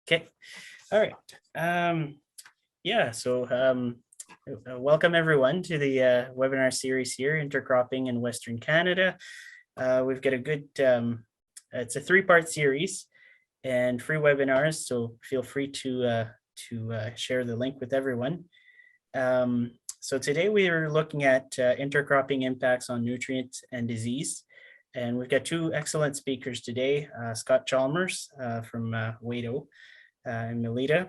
Okay. All right. Yeah. So welcome everyone to the webinar series here, Intercropping in Western Canada. We've got a good, it's a 3-part series and free webinars, so feel free to share the link with everyone. So today we are looking at intercropping impacts on nutrients and disease. And we've got 2 excellent speakers today, Scott Chalmers from Wado in Melita,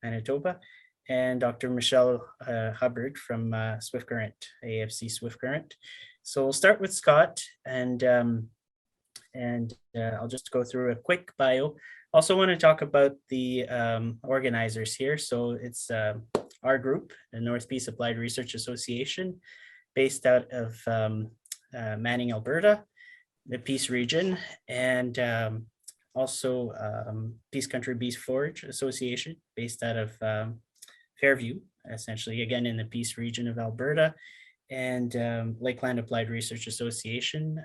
Manitoba, and Dr. Michelle Hubbard from Swift Current, AFC Swift Current. So we'll start with Scott, and I'll just go through a quick bio. Also want to talk about the organizers here. So it's our group, the Northeast Applied Research Association, based out of Manning, Alberta, the Peace region, and also Peace Country Beast Forage Association, based out of Fairview, essentially, again, in the Peace region of Alberta, and Lakeland Applied Research Association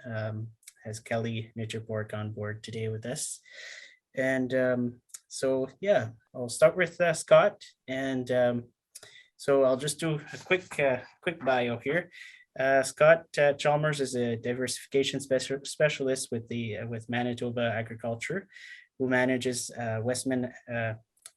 has Kelly Nitcherbork on board today with us. And so, yeah, I'll start with Scott, and so I'll just do a quick bio here. Scott Chalmers is a diversification specialist with Manitoba Agriculture, who manages Westman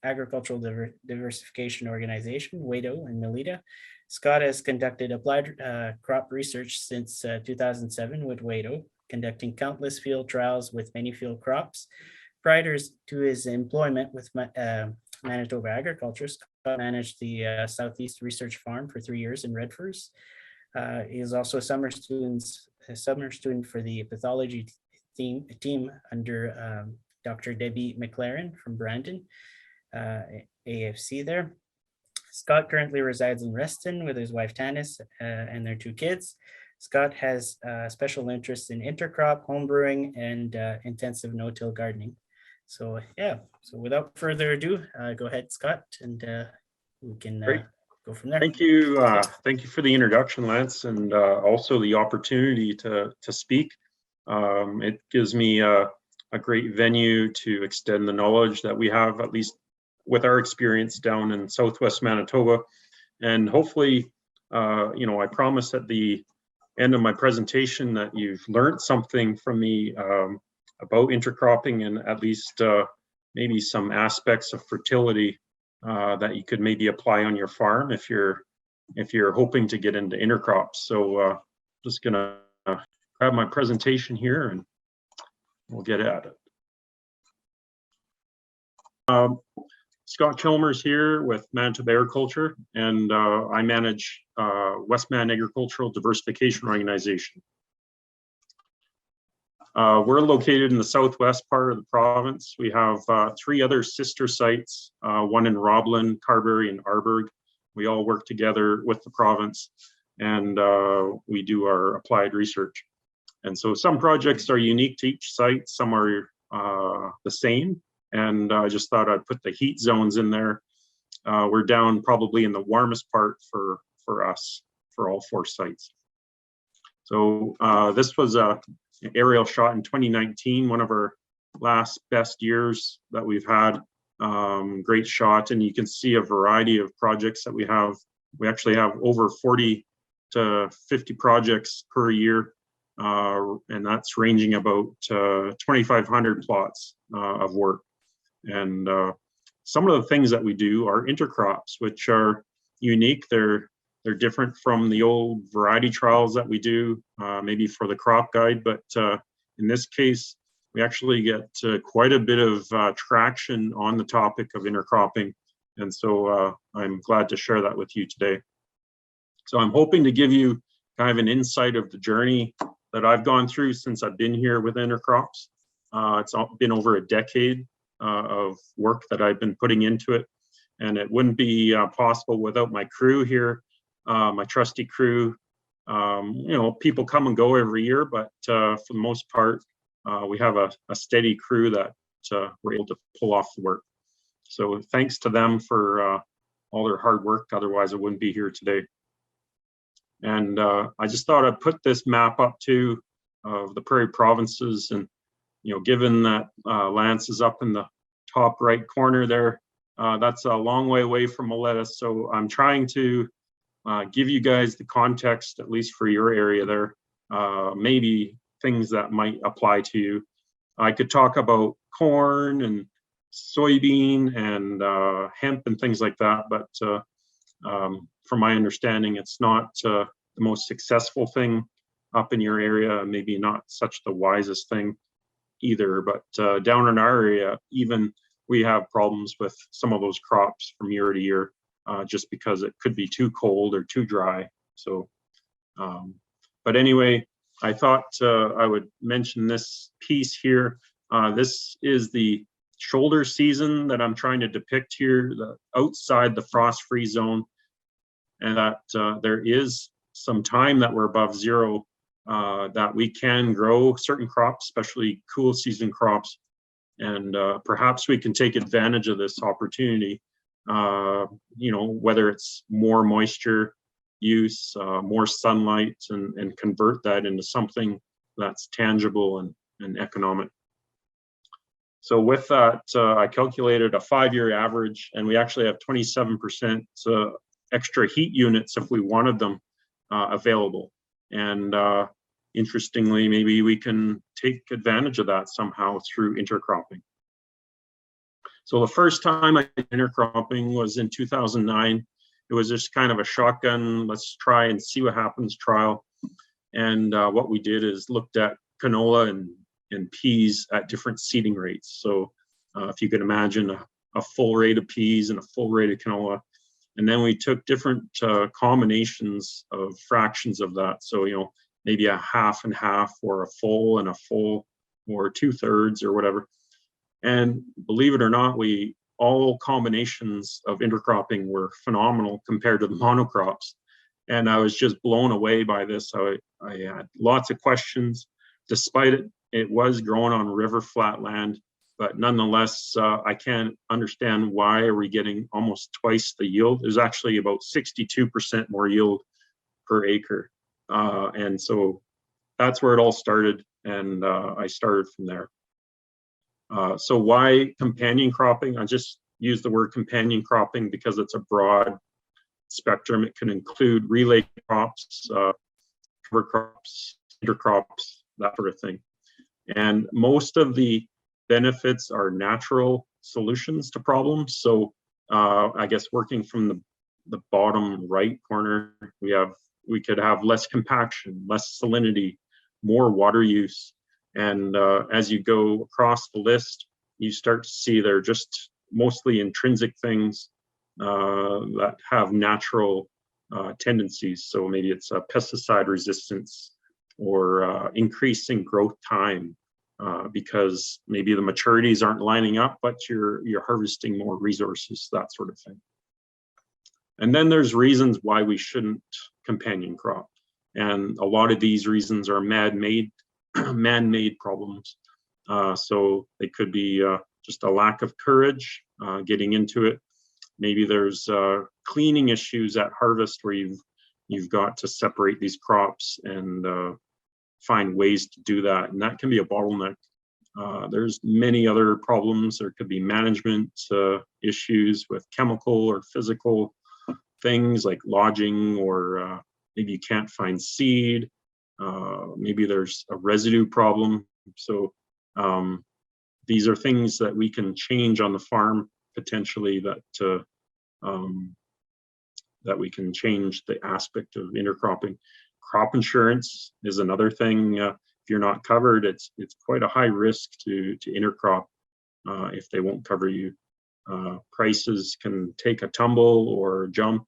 Agricultural Diversification Organization, WADO, in Melita. Scott has conducted applied crop research since 2007 with WADO, conducting countless field trials with many field crops. Prior to his employment with Manitoba Agriculture, Scott managed the Southeast Research Farm for 3 years in Redfurs. He is also a summer student for the pathology team under Dr. Debbie McLaren from Brandon, AFC there. Scott currently resides in Reston with his wife Tanis and their 2 kids. Scott has special interests in intercrop, homebrewing, and intensive no-till gardening. So yeah, so without further ado, go ahead, Scott, and we can go from there. Thank you for the introduction, Lance, and also the opportunity to speak. It gives me a great venue to extend the knowledge that we have, at least with our experience down in Southwest Manitoba. And hopefully, I promise at the end of my presentation that you've learned something from me about intercropping, and at least maybe some aspects of fertility that you could maybe apply on your farm if you're hoping to get into intercrops. So just gonna grab my presentation here and we'll get at it. Scott Chalmers here with Manitoba Agriculture, and I manage Westman Agricultural Diversification Organization. We're located in the southwest part of the province. We have 3 other sister sites, one in Roblin, Carberry, and Arborg. We all work together with the province, and we do our applied research. And so some projects are unique to each site, some are the same, and I just thought I'd put the heat zones in there. We're down probably in the warmest part for us, for all 4 sites. So this was an aerial shot in 2019, one of our last best years that we've had. Great shot, and you can see a variety of projects that we have. We actually have over 40 to 50 projects per year, and that's ranging about 2,500 plots of work. And some of the things that we do are intercrops, which are unique. They're different from the old variety trials that we do, maybe for the crop guide, but in this case, we actually get quite a bit of traction on the topic of intercropping. And so I'm glad to share that with you today. So I'm hoping to give you kind of an insight of the journey that I've gone through since I've been here with intercrops. It's been over a decade of work that I've been putting into it, and it wouldn't be possible without my crew here. My trusty crew. People come and go every year, but for the most part, we have a steady crew that we're able to pull off the work. So thanks to them for all their hard work. Otherwise, I wouldn't be here today. And I just thought I'd put this map up too of the prairie provinces, and given that Lance is up in the top right corner there. That's a long way away from a lettuce. So I'm trying to give you guys the context, at least for your area there, maybe things that might apply to you. I could talk about corn and soybean and hemp and things like that, but from my understanding, it's not the most successful thing up in your area, maybe not such the wisest thing either, but down in our area, even we have problems with some of those crops from year to year, just because it could be too cold or too dry. So, but anyway, I thought I would mention this piece here. This is the shoulder season that I'm trying to depict here, outside the frost-free zone, and that there is some time that we're above zero, that we can grow certain crops, especially cool season crops, and perhaps we can take advantage of this opportunity, whether it's more moisture use, more sunlight, and convert that into something that's tangible and economic. So with that, I calculated a 5-year average, and we actually have 27% extra heat units if we wanted them available. And interestingly, maybe we can take advantage of that somehow through intercropping. So the first time I did intercropping was in 2009. It was just kind of a shotgun, let's try and see what happens trial. And what we did is looked at canola and peas at different seeding rates. So if you could imagine a full rate of peas and a full rate of canola. And then we took different combinations of fractions of that. So, maybe a half and half, or a full and a full, or 2/3 or whatever. And believe it or not, all combinations of intercropping were phenomenal compared to the monocrops. And I was just blown away by this. I had lots of questions. Despite it was growing on river flat land, but nonetheless, I can't understand why are we getting almost twice the yield. There's actually about 62% more yield per acre. And so that's where it all started, and I started from there. So why companion cropping? I just use the word companion cropping because it's a broad spectrum. It can include relay crops, cover crops, intercrops, that sort of thing. And most of the benefits are natural solutions to problems. So I guess working from the bottom right corner, we could have less compaction, less salinity, more water use. And as you go across the list, you start to see they're just mostly intrinsic things that have natural tendencies. So maybe it's a pesticide resistance, or increasing growth time, because maybe the maturities aren't lining up, but you're harvesting more resources, that sort of thing. And then there's reasons why we shouldn't companion crop. And a lot of these reasons are man-made problems. So they could be just a lack of courage getting into it. Maybe there's cleaning issues at harvest where you've got to separate these crops and find ways to do that. And that can be a bottleneck. There's many other problems. There could be management issues with chemical or physical things like lodging, or maybe you can't find seed. Maybe there's a residue problem. So these are things that we can change on the farm potentially, that we can change the aspect of intercropping. Crop insurance is another thing. If you're not covered, it's quite a high risk to intercrop if they won't cover you. Prices can take a tumble or jump,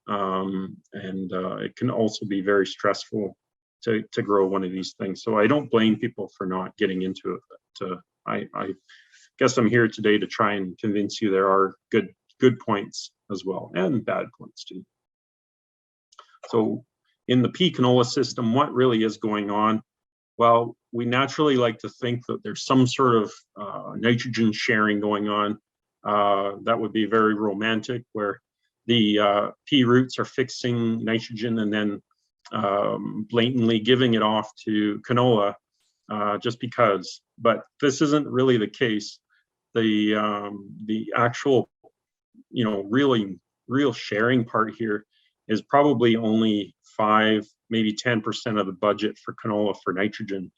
and it can also be very stressful to grow one of these things. So I don't blame people for not getting into it, but I guess I'm here today to try and convince you there are good points as well, and bad points too. So in the pea canola system, what really is going on? Well, we naturally like to think that there's some sort of nitrogen sharing going on. That would be very romantic, where the pea roots are fixing nitrogen and then blatantly giving it off to canola just because. But this isn't really the case. the actual, real sharing part here is probably only 5, maybe 10% of the budget for canola for nitrogen.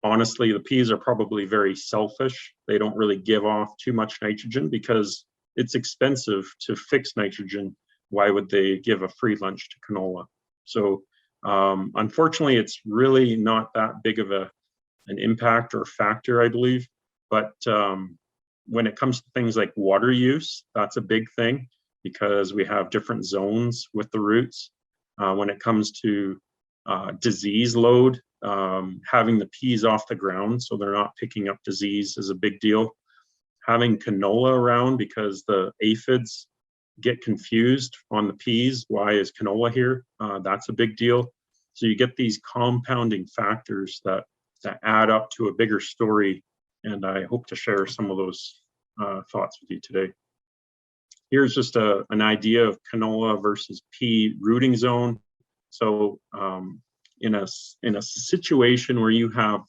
Honestly, the peas are probably very selfish. They don't really give off too much nitrogen because it's expensive to fix nitrogen. Why would they give a free lunch to canola? So unfortunately, it's really not that big of an impact or factor, I believe. But when it comes to things like water use, that's a big thing because we have different zones with the roots. When it comes to disease load, having the peas off the ground so they're not picking up disease is a big deal. Having canola around because the aphids get confused on the peas. Why is canola here? That's a big deal. So you get these compounding factors that add up to a bigger story. And I hope to share some of those thoughts with you today. Here's just an idea of canola versus pea rooting zone. So in a situation where you have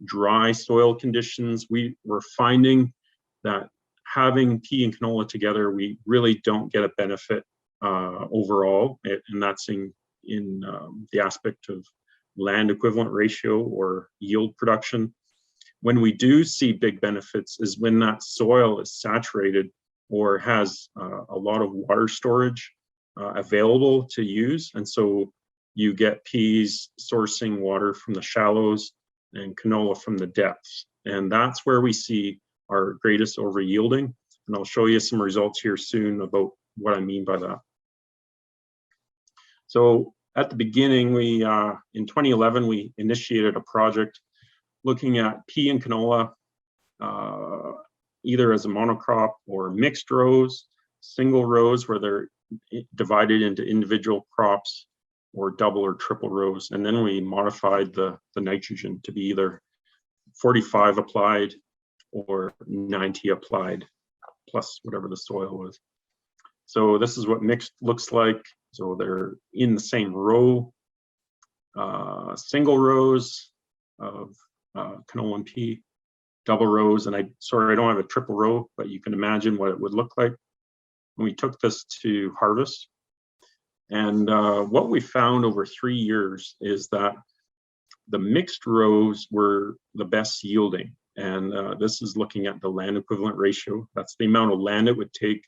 dry soil conditions, we're finding that having pea and canola together, we really don't get a benefit overall, and that's in the aspect of land equivalent ratio or yield production. When we do see big benefits is when that soil is saturated or has a lot of water storage available to use. And so you get peas sourcing water from the shallows and canola from the depths. And that's where we see our greatest over yielding. And I'll show you some results here soon about what I mean by that. So at the beginning, in 2011, we initiated a project looking at pea and canola, either as a monocrop or mixed rows, single rows where they're divided into individual crops, or double or triple rows. And then we modified the nitrogen to be either 45 applied or 90 applied, plus whatever the soil was. So this is what mixed looks like. So they're in the same row, single rows of canola and pea, double rows, and I don't have a triple row, but you can imagine what it would look like. And we took this to harvest. And what we found over 3 years is that the mixed rows were the best yielding. And this is looking at the land equivalent ratio. That's the amount of land it would take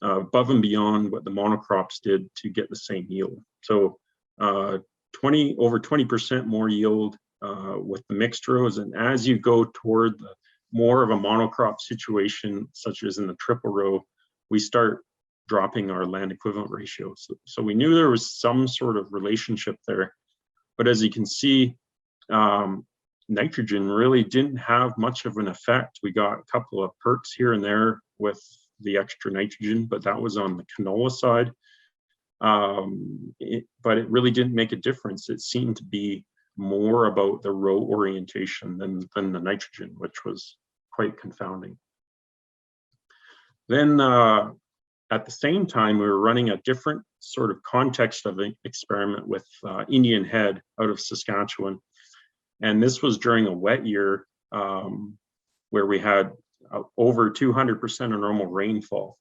above and beyond what the monocrops did to get the same yield. So over 20% more yield with the mixed rows. And as you go toward the more of a monocrop situation, such as in the triple row, we start dropping our land equivalent ratio. So we knew there was some sort of relationship there. But as you can see, nitrogen really didn't have much of an effect. We got a couple of perks here and there with the extra nitrogen, but that was on the canola side. But it really didn't make a difference. It seemed to be more about the row orientation than the nitrogen, which was quite confounding. Then at the same time, we were running a different sort of context of an experiment with Indian head out of Saskatchewan. And this was during a wet year where we had over 200% of normal rainfall.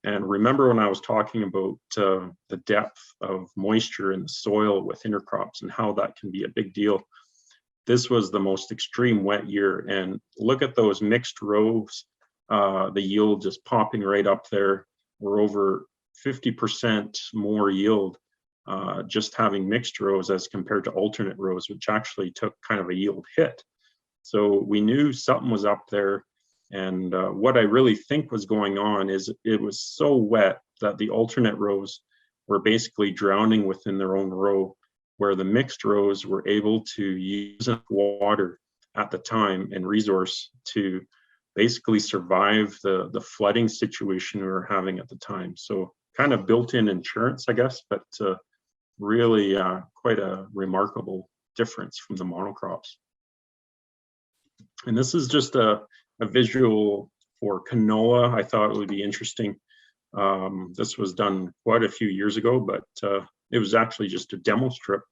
And remember when I was talking about the depth of moisture in the soil with intercrops and how that can be a big deal. This was the most extreme wet year. And look at those mixed rows, the yield just popping right up there. We're over 50% more yield just having mixed rows as compared to alternate rows, which actually took kind of a yield hit. So we knew something was up there. And what I really think was going on is it was so wet that the alternate rows were basically drowning within their own row, where the mixed rows were able to use water at the time and resource to basically survive the flooding situation we were having at the time. So kind of built-in insurance, I guess, but really quite a remarkable difference from the monocrops. And this is just a visual for canola. I thought it would be interesting. This was done quite a few years ago, but it was actually just a demo strip.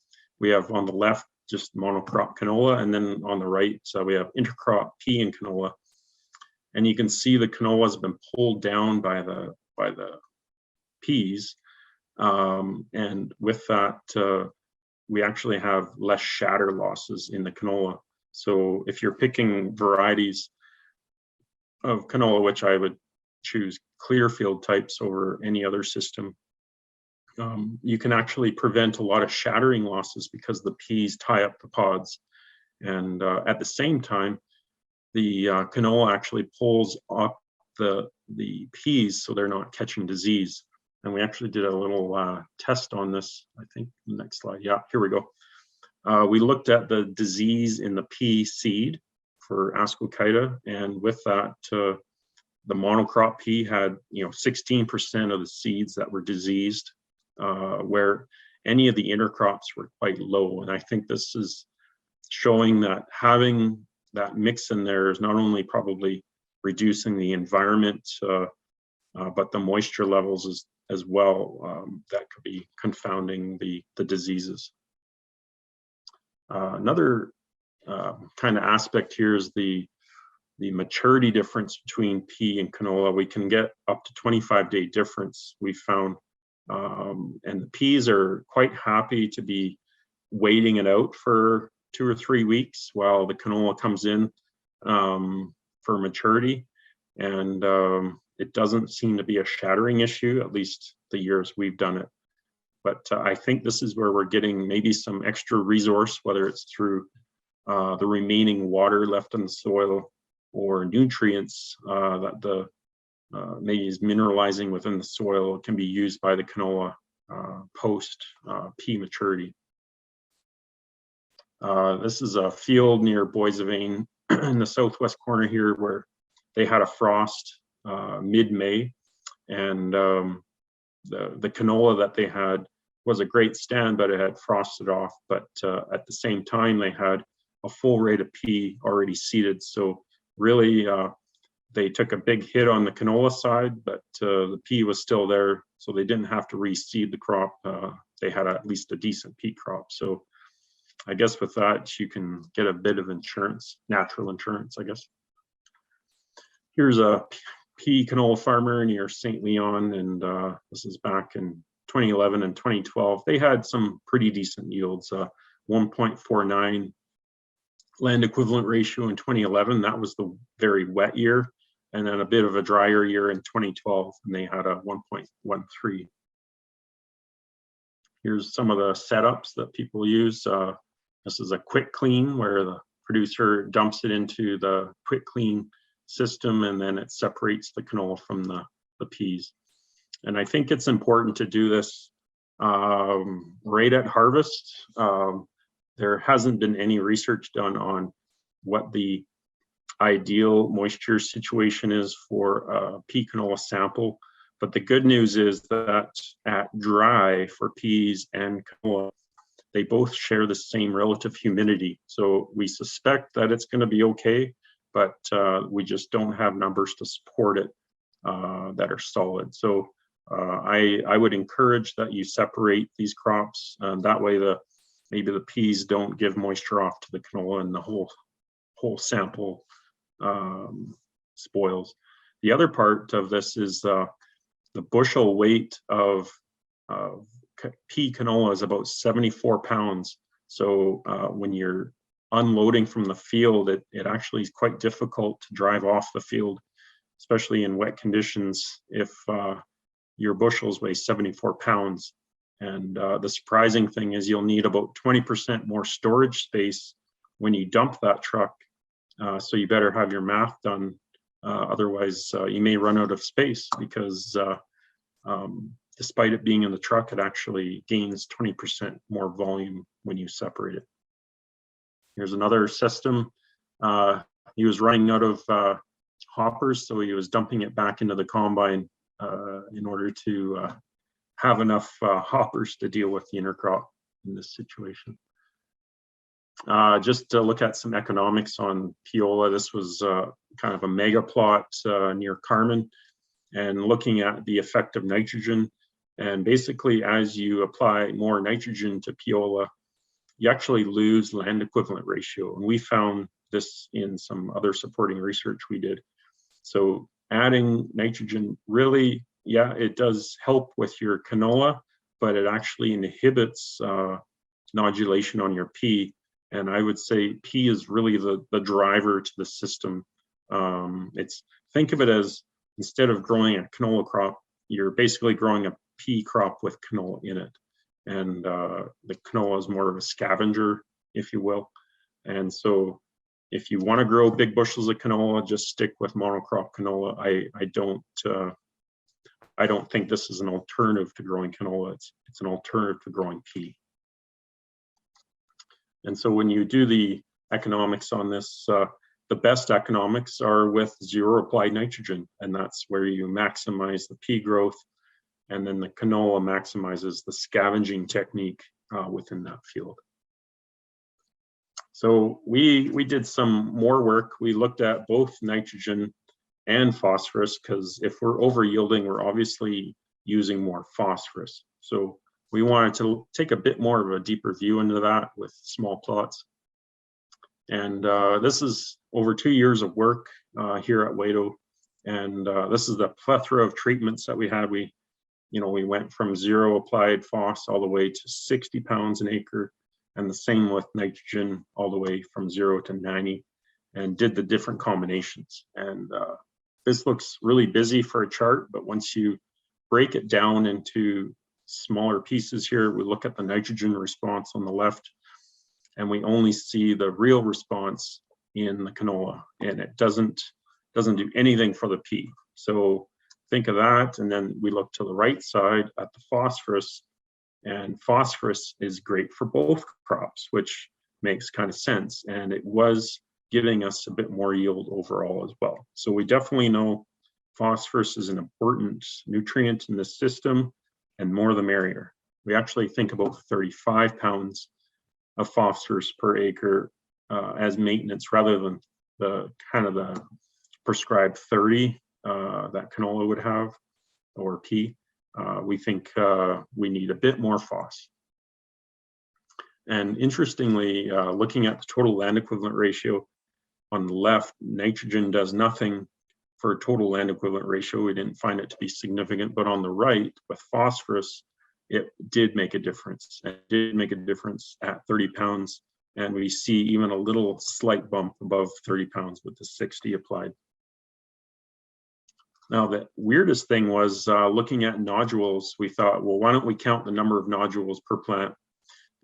We have on the left just monocrop canola, and then on the right we have intercrop pea and canola. and you can see the canola has been pulled down by the peas, and with that, we actually have less shatter losses in the canola. So if you're picking varieties of canola, which I would choose Clearfield types over any other system, you can actually prevent a lot of shattering losses because the peas tie up the pods. And at the same time, the canola actually pulls up the peas so they're not catching disease. And we actually did a little test on this. I think the next slide. Yeah, here we go. We looked at the disease in the pea seed for Ascochyta, and with that, the monocrop pea had 16% of the seeds that were diseased, where any of the intercrops were quite low. And I think this is showing that having that mix in there is not only probably reducing the environment, but the moisture levels as well, that could be confounding the diseases. Another kind of aspect here is the maturity difference between pea and canola. We can get up to 25-day difference, we found. And the peas are quite happy to be waiting it out for 2 or 3 weeks while the canola comes in for maturity. And it doesn't seem to be a shattering issue, at least the years we've done it. But I think this is where we're getting maybe some extra resource, whether it's through the remaining water left in the soil or nutrients that maybe is mineralizing within the soil, can be used by the canola post pea maturity. This is a field near Boissevain in the southwest corner here, where they had a frost mid-May, and the canola that they had was a great stand, but it had frosted off. But at the same time, they had a full rate of pea already seeded. So really, they took a big hit on the canola side, but the pea was still there, so they didn't have to reseed the crop. They had at least a decent pea crop. So I guess with that, you can get a bit of insurance, natural insurance, I guess. Here's a pea canola farmer near St. Leon, and this is back in 2011 and 2012. They had some pretty decent yields, 1.49 land equivalent ratio in 2011. That was the very wet year, and then a bit of a drier year in 2012, and they had a 1.13. Here's some of the setups that people use. This is a quick clean where the producer dumps it into the quick clean system, and then it separates the canola from the peas. And I think it's important to do this right at harvest. There hasn't been any research done on what the ideal moisture situation is for a pea canola sample. But the good news is that at dry for peas and canola, they both share the same relative humidity. So we suspect that it's going to be okay, but we just don't have numbers to support it that are solid. So I would encourage that you separate these crops. That way maybe the peas don't give moisture off to the canola and the whole sample spoils. The other part of this is the bushel weight of pea canola is about 74 pounds. So when you're unloading from the field, it actually is quite difficult to drive off the field, especially in wet conditions, if your bushels weigh 74 pounds. And the surprising thing is you'll need about 20% more storage space when you dump that truck. So you better have your math done. Otherwise, you may run out of space, because despite it being in the truck, it actually gains 20% more volume when you separate it. Here's another system. He was running out of hoppers, so he was dumping it back into the combine in order to have enough hoppers to deal with the intercrop in this situation. Just to look at some economics on Piola, this was kind of a mega plot near Carmen, and looking at the effect of nitrogen. And basically, as you apply more nitrogen to Piola, you actually lose land equivalent ratio. And we found this in some other supporting research we did. So adding nitrogen really, yeah, it does help with your canola, but it actually inhibits nodulation on your pea. And I would say pea is really the driver to the system. Think of it as, instead of growing a canola crop, you're basically growing a pea crop with canola in it. And the canola is more of a scavenger, if you will. And so if you want to grow big bushels of canola, just stick with monocrop canola. I don't think this is an alternative to growing canola. It's an alternative to growing pea. And so when you do the economics on this, the best economics are with zero applied nitrogen, and that's where you maximize the pea growth, and then the canola maximizes the scavenging technique within that field. So we did some more work. We looked at both nitrogen and phosphorus, because if we're over yielding, we're obviously using more phosphorus. So we wanted to take a bit more of a deeper view into that with small plots. And this is over 2 years of work here at Wato. And this is the plethora of treatments that we had. We went from 0 applied phos all the way to 60 pounds an acre, and the same with nitrogen, all the way from 0 to 90, and did the different combinations. And this looks really busy for a chart, but once you break it down into smaller pieces here, we look at the nitrogen response on the left, and we only see the real response in the canola, and it doesn't do anything for the pea. So think of that, and then we look to the right side at the phosphorus, and phosphorus is great for both crops, which makes kind of sense, and it was giving us a bit more yield overall as well. So we definitely know phosphorus is an important nutrient in the system, and more the merrier. We actually think about 35 pounds of phosphorus per acre as maintenance, rather than the prescribed 30 that canola would have, or pea. We think we need a bit more phos. And interestingly, looking at the total land equivalent ratio on the left, nitrogen does nothing for a total land equivalent ratio. We didn't find it to be significant, but on the right with phosphorus, it did make a difference. It did make a difference at 30 pounds. And we see even a little slight bump above 30 pounds with the 60 applied. Now, the weirdest thing was looking at nodules. We thought, well, why don't we count the number of nodules per plant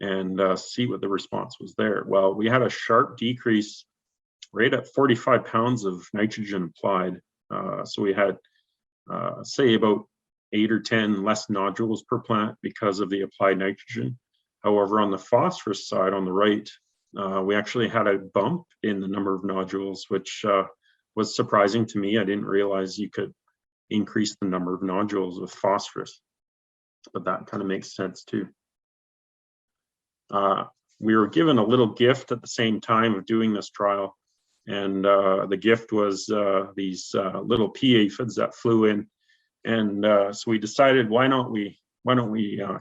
and see what the response was there? Well, we had a sharp decrease right at 45 pounds of nitrogen applied. So we had, say, about 8 or 10 less nodules per plant because of the applied nitrogen. However, on the phosphorus side, on the right, we actually had a bump in the number of nodules, which was surprising to me. I didn't realize you could increase the number of nodules with phosphorus, but that kind of makes sense too. We were given a little gift at the same time of doing this trial, and the gift was these little pea aphids that flew in, and so we decided, why don't we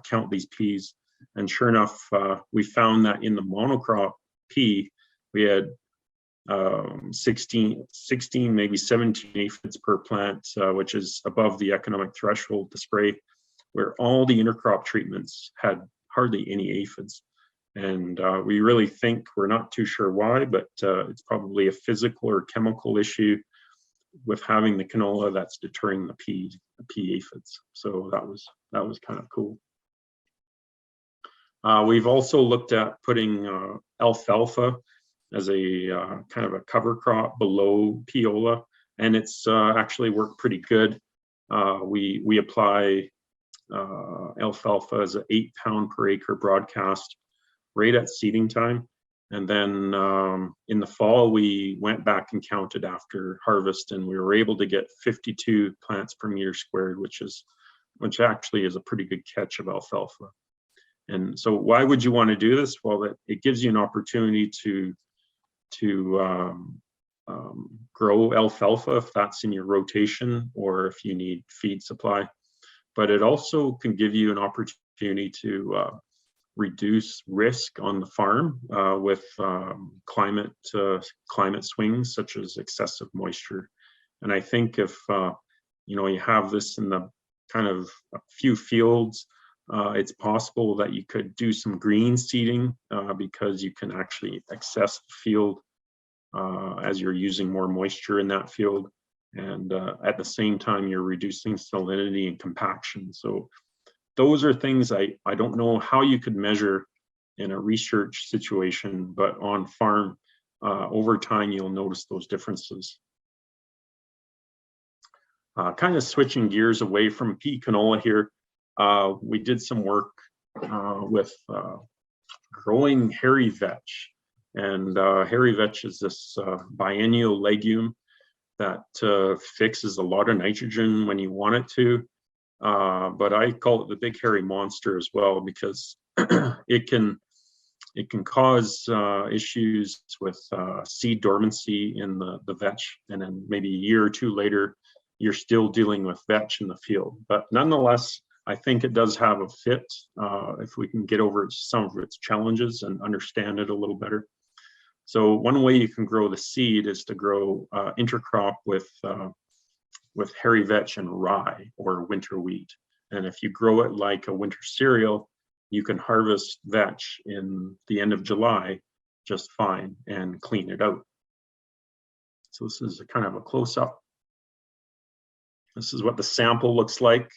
count these peas? And sure enough, we found that in the monocrop pea, we had 16, maybe 17 aphids per plant, which is above the economic threshold to spray, where all the intercrop treatments had hardly any aphids. And we really think, we're not too sure why, but it's probably a physical or chemical issue with having the canola that's deterring the pea aphids. So that was kind of cool. We've also looked at putting alfalfa as a kind of a cover crop below Piola, and it's actually worked pretty good. We apply alfalfa as an 8 pound per acre broadcast right at seeding time, and then in the fall we went back and counted after harvest, and we were able to get 52 plants per meter squared, which actually is a pretty good catch of alfalfa. And so why would you want to do this? Well, it gives you an opportunity to grow alfalfa if that's in your rotation, or if you need feed supply. But it also can give you an opportunity to reduce risk on the farm with climate swings, such as excessive moisture And I think if, you have this in the kind of a few fields, it's possible that you could do some green seeding because you can actually access the field as you're using more moisture in that field. And at the same time, you're reducing salinity and compaction. So those are things I don't know how you could measure in a research situation, but on farm, over time, you'll notice those differences. Kind of switching gears away from pea canola here, we did some work with growing hairy vetch. And hairy vetch is this biennial legume that fixes a lot of nitrogen when you want it to. But I call it the big hairy monster as well, because it can cause issues with seed dormancy in the vetch, and then maybe a year or two later, you're still dealing with vetch in the field. But nonetheless, I think it does have a fit if we can get over some of its challenges and understand it a little better. So one way you can grow the seed is to grow intercrop with hairy vetch and rye, or winter wheat. And if you grow it like a winter cereal, you can harvest vetch in the end of July just fine and clean it out. So this is a kind of a close-up. This is what the sample looks like.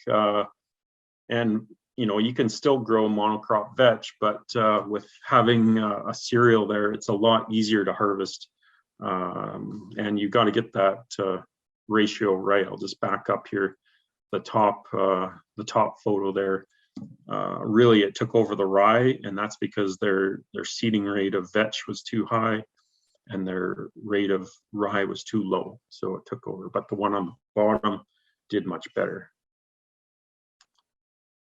And you can still grow monocrop vetch, but with having a cereal there, it's a lot easier to harvest. And you've got to get that ratio right. I'll just back up here. The top photo there, really it took over the rye, and that's because their seeding rate of vetch was too high and their rate of rye was too low, so it took over. But the one on the bottom did much better.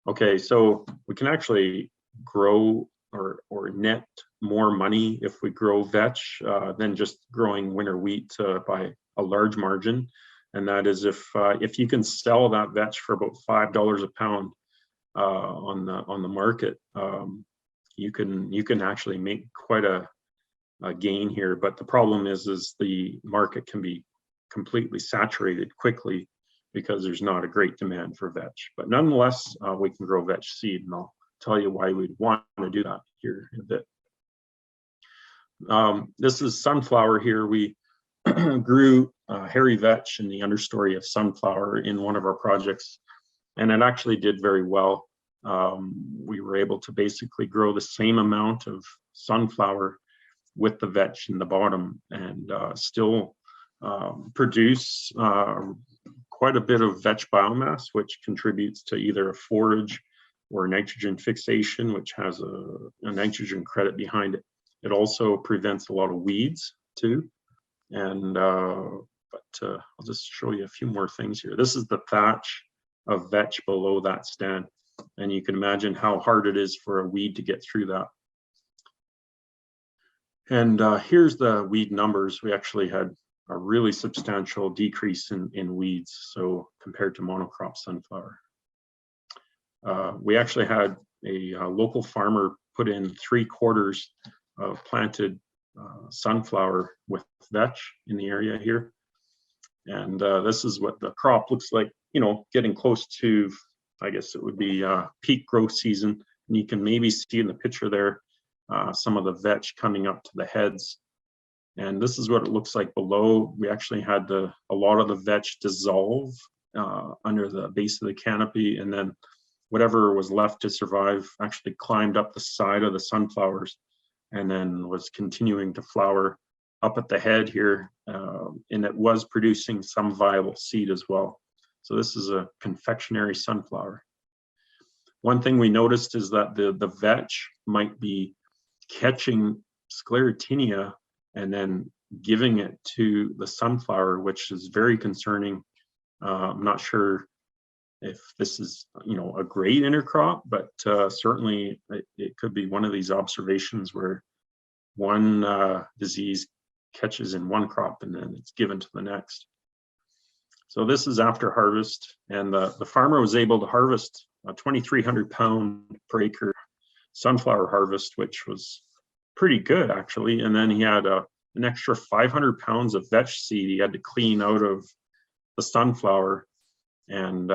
Okay, so we can actually grow or net more money if we grow vetch than just growing winter wheat by a large margin. And that is if you can sell that vetch for about $5 a pound on the market, you can actually make quite a gain here. But the problem is the market can be completely saturated quickly because there's not a great demand for vetch. But nonetheless, we can grow vetch seed, and I'll tell you why we'd want to do that here in a bit. This is sunflower here. We grew hairy vetch in the understory of sunflower in one of our projects, and it actually did very well. We were able to basically grow the same amount of sunflower with the vetch in the bottom, and still produce quite a bit of vetch biomass, which contributes to either a forage or nitrogen fixation, which has a nitrogen credit behind it. It also prevents a lot of weeds too. And I'll just show you a few more things here. This is the thatch of vetch below that stand, and you can imagine how hard it is for a weed to get through that. And here's the weed numbers. We actually had a really substantial decrease in weeds, so compared to monocrop sunflower. We actually had a local farmer put in 3/4 of planted sunflower with vetch in the area here. And this is what the crop looks like, getting close to, I guess it would be peak growth season. And you can maybe see in the picture there some of the vetch coming up to the heads. And this is what it looks like below. We actually had a lot of the vetch dissolve under the base of the canopy, and then whatever was left to survive actually climbed up the side of the sunflowers and then was continuing to flower up at the head here, and it was producing some viable seed as well. So this is a confectionery sunflower. One thing we noticed is that the vetch might be catching sclerotinia and then giving it to the sunflower, which is very concerning. I'm not sure if this is, a great intercrop, but certainly it could be one of these observations where one disease catches in one crop and then it's given to the next. So this is after harvest, and the farmer was able to harvest a 2,300 pound per acre sunflower harvest, which was pretty good actually. And then he had an extra 500 pounds of vetch seed he had to clean out of sunflower, and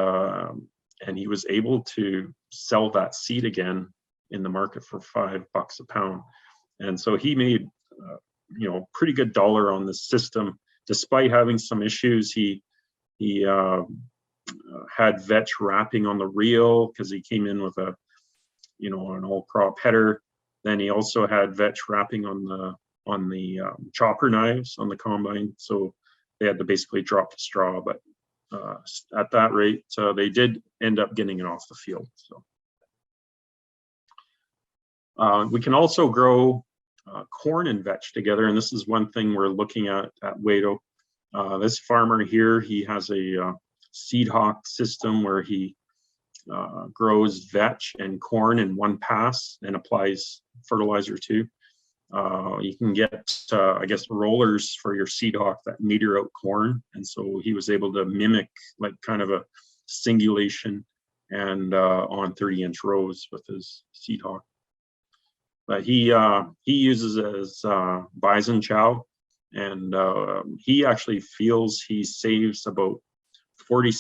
he was able to sell that seed again in the market for $5 a pound. And so he made pretty good dollar on this system, despite having some issues. He had Vetch wrapping on the reel because he came in with an all crop header. Then he also had Vetch wrapping on the chopper knives on the combine, so they had to basically drop the straw. But at that rate, they did end up getting it off the field. So we can also grow corn and vetch together, and this is one thing we're looking at Wato. This farmer here, he has a seed hawk system where he grows vetch and corn in one pass and applies fertilizer too. You can get, I guess, rollers for your seed hawk that meter out corn, and so he was able to mimic like kind of a singulation and on 30-inch rows with his seed hawk. But he uses it as bison chow, and he actually feels he saves about 40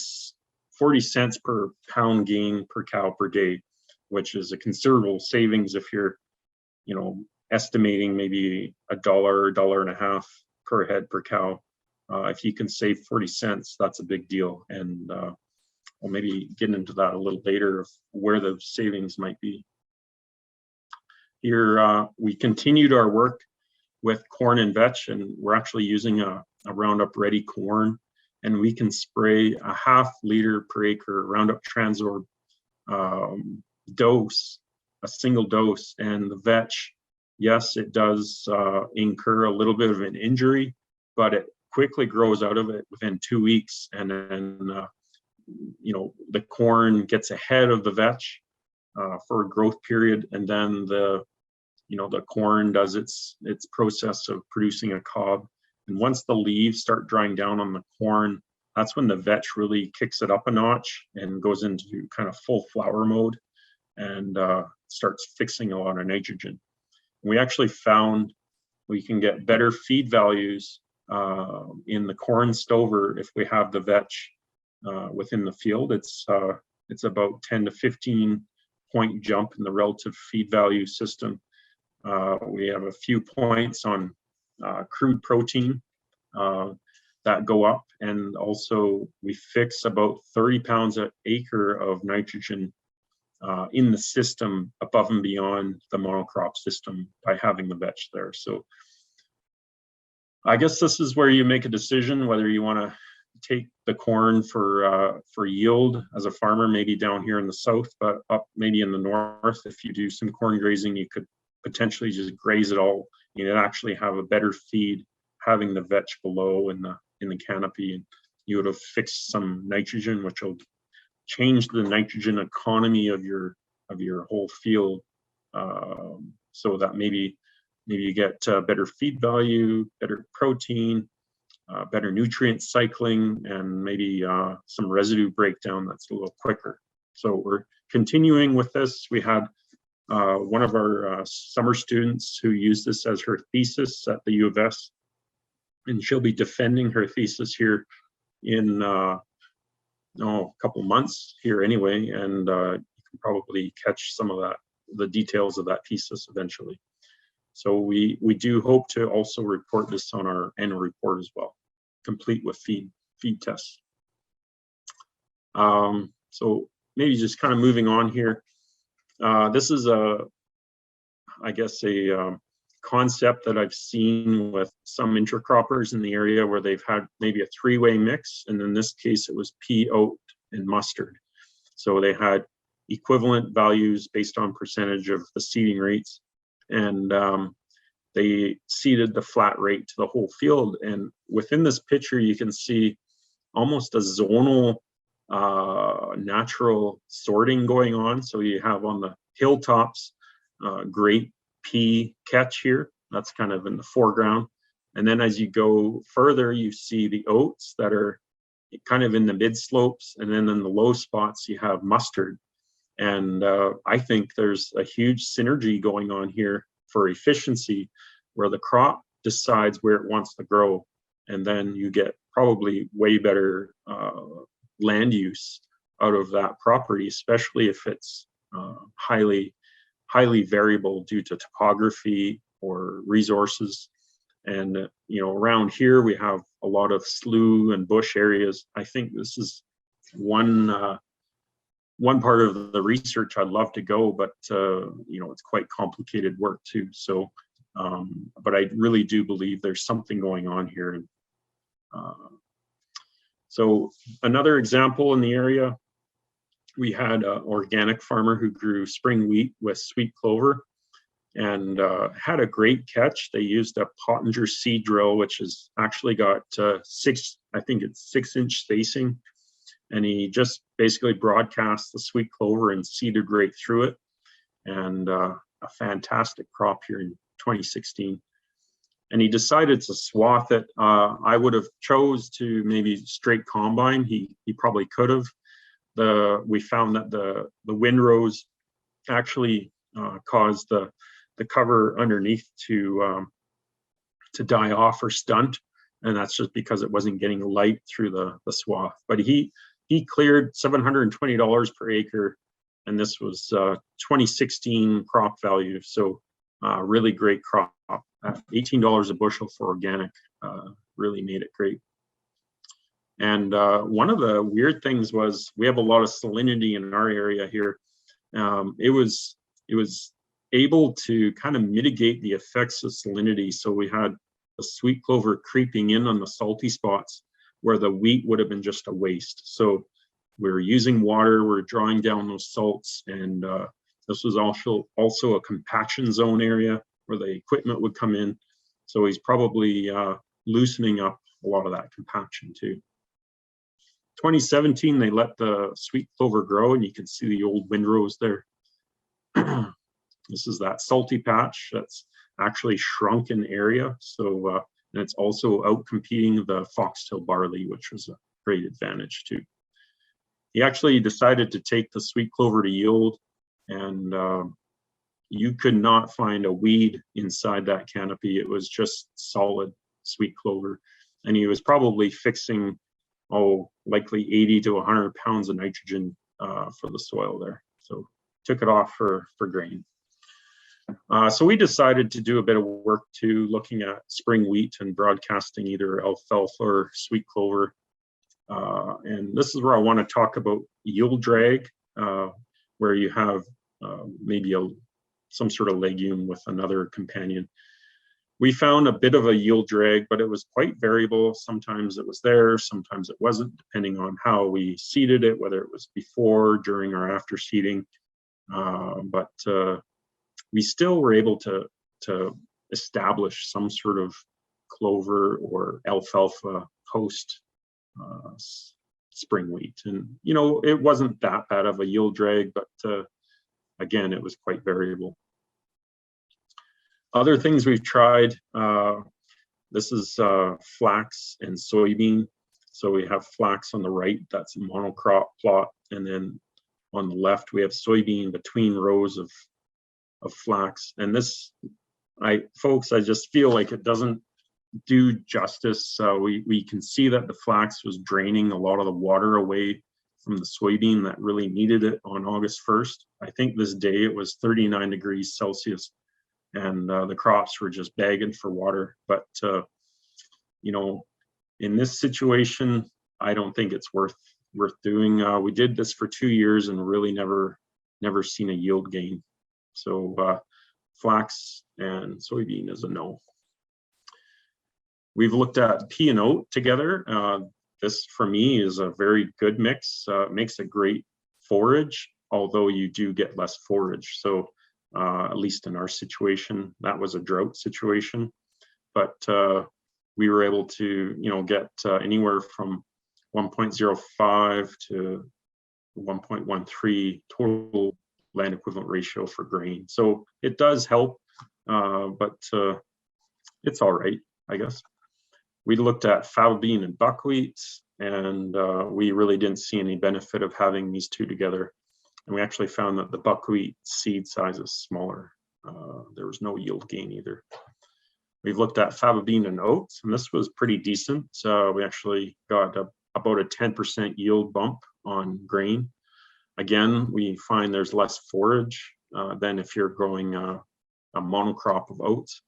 cents per pound gain per cow per day, which is a considerable savings if you're, estimating maybe $1, $1.50 per head per cow. If you can save 40 cents, that's a big deal. And we'll maybe get into that a little later of where the savings might be. Here, we continued our work with corn and vetch, and we're actually using a Roundup Ready corn, and we can spray a 0.5 liter per acre Roundup Transorb dose, a single dose. And the vetch, yes, it does incur a little bit of an injury, but it quickly grows out of it within 2 weeks. And then, the corn gets ahead of the vetch for a growth period. And then the corn does its process of producing a cob. And once the leaves start drying down on the corn, that's when the vetch really kicks it up a notch and goes into kind of full flower mode and starts fixing a lot of nitrogen. We actually found we can get better feed values in the corn stover if we have the vetch within the field. It's about 10 to 15 point jump in the relative feed value system. We have a few points on crude protein that go up, and also we fix about 30 pounds an acre of nitrogen in the system above and beyond the monocrop system by having the vetch there. So I guess this is where you make a decision whether you want to take the corn for yield as a farmer, maybe down here in the south, but up maybe in the north. If you do some corn grazing, you could potentially just graze it all. You'd actually have a better feed having the vetch below in the canopy, and you would have fixed some nitrogen, which will change the nitrogen economy of your whole field, so that maybe you get better feed value, better protein, better nutrient cycling, and maybe some residue breakdown that's a little quicker. So we're continuing with this. We had one of our summer students who used this as her thesis at the U of S, and she'll be defending her thesis here in a couple months here anyway, and you can probably catch some of the details of that thesis eventually. So we do hope to also report this on our annual report as well, complete with feed tests. So maybe just kind of moving on here. This is I guess a concept that I've seen with some intercroppers in the area where they've had maybe a 3-way mix, and in this case it was pea, oat, and mustard. So they had equivalent values based on percentage of the seeding rates, and they seeded the flat rate to the whole field. And within this picture you can see almost a zonal natural sorting going on. So you have on the hilltops great pea catch here, that's kind of in the foreground, and then as you go further you see the oats that are kind of in the mid slopes, and then in the low spots you have mustard. And I think there's a huge synergy going on here for efficiency, where the crop decides where it wants to grow, and then you get probably way better land use out of that property, especially if it's highly variable due to topography or resources. And around here we have a lot of slough and bush areas. I think this is one part of the research I'd love to go, but it's quite complicated work too. So, but I really do believe there's something going on here. So another example in the area, we had an organic farmer who grew spring wheat with sweet clover and had a great catch. They used a Pottinger seed drill, which has actually got 6-inch spacing. And he just basically broadcast the sweet clover and seeded right through it. And a fantastic crop here in 2016. And he decided to swath it. I would have chose to maybe straight combine. He probably could have. We found that the windrows actually caused the cover underneath to die off or stunt, and that's just because it wasn't getting light through the swath. But he cleared $720 per acre, and this was 2016 crop value. So really great crop. $18 a bushel for organic really made it great. And one of the weird things was we have a lot of salinity in our area here. It was able to kind of mitigate the effects of salinity. So we had the sweet clover creeping in on the salty spots where the wheat would have been just a waste. So we were using water, we're drawing down those salts, and this was also a compaction zone area where the equipment would come in. So he's probably loosening up a lot of that compaction too. 2017, they let the sweet clover grow, and you can see the old windrows there. This is that salty patch that's actually shrunk in area. So, and it's also out competing the foxtail barley, which was a great advantage too. He actually decided to take the sweet clover to yield, and you could not find a weed inside that canopy. It was just solid sweet clover. And he was probably fixing, likely 80 to 100 pounds of nitrogen for the soil there. So took it off for grain. So we decided to do a bit of work too, looking at spring wheat and broadcasting either alfalfa or sweet clover. And this is where I want to talk about yield drag, where you have maybe some sort of legume with another companion. We found a bit of a yield drag, but it was quite variable. Sometimes it was there, sometimes it wasn't, depending on how we seeded it, whether it was before, during, or after seeding. But we still were able to establish some sort of clover or alfalfa post spring wheat. And, it wasn't that bad of a yield drag, but again, it was quite variable. Other things we've tried, this is flax and soybean. So we have flax on the right, that's a monocrop plot. And then on the left, we have soybean between rows of flax. And this, folks, I just feel like it doesn't do justice. We can see that the flax was draining a lot of the water away from the soybean that really needed it on August 1st. I think this day it was 39 degrees Celsius. And the crops were just begging for water. But, in this situation, I don't think it's worth doing. We did this for 2 years and really never seen a yield gain. So flax and soybean is a no. We've looked at pea and oat together. This, for me, is a very good mix. It makes a great forage, although you do get less forage. So at least in our situation, that was a drought situation, but we were able to, get anywhere from 1.05 to 1.13 total land equivalent ratio for grain. So it does help, but it's all right, I guess. We looked at fava bean and buckwheat, and we really didn't see any benefit of having these two together. And we actually found that the buckwheat seed size is smaller. There was no yield gain either. We've looked at faba bean and oats, and this was pretty decent. We actually got about a 10% yield bump on grain. Again, we find there's less forage than if you're growing a monocrop of oats.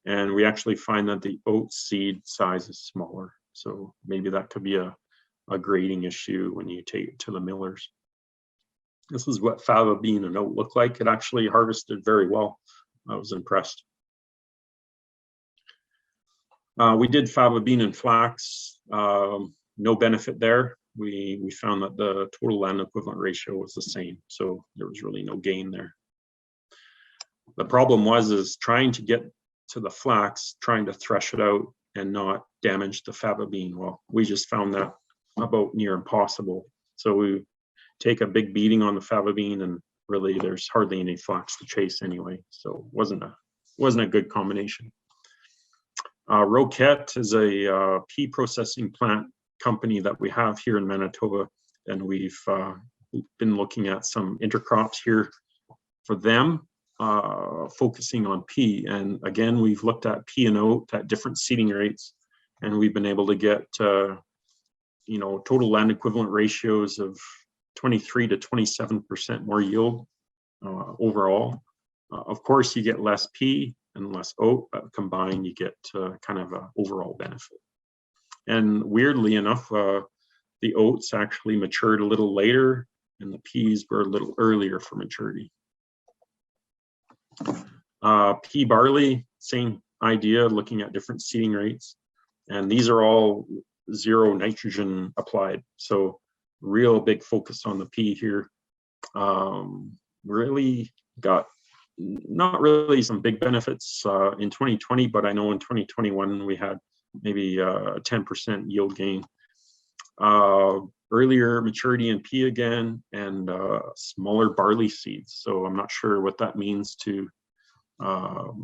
And we actually find that the oat seed size is smaller. So maybe that could be a grading issue when you take it to the millers. This is what faba bean and oat look like. It actually harvested very well. I was impressed. We did faba bean and flax. No benefit there. We found that the total land equivalent ratio was the same, so there was really no gain there. The problem is trying to get to the flax, trying to thresh it out and not damage the faba bean. Well, we just found that about near impossible. So we take a big beating on the faba bean, and really there's hardly any flax to chase anyway. So it wasn't a good combination. Roquette is a pea processing plant company that we have here in Manitoba, and we've been looking at some intercrops here for them, focusing on pea. And again, we've looked at pea and oat at different seeding rates, and we've been able to get total land equivalent ratios of 23 to 27% more yield overall. Of course, you get less pea and less oat, but combined you get kind of an overall benefit. And weirdly enough, the oats actually matured a little later, and the peas were a little earlier for maturity. Pea barley, same idea, looking at different seeding rates. And these are all 0 nitrogen applied. So real big focus on the pea here. Really got not really some big benefits in 2020, but I know in 2021 we had maybe a 10% yield gain. Earlier maturity in pea again, and smaller barley seeds. So I'm not sure what that means to for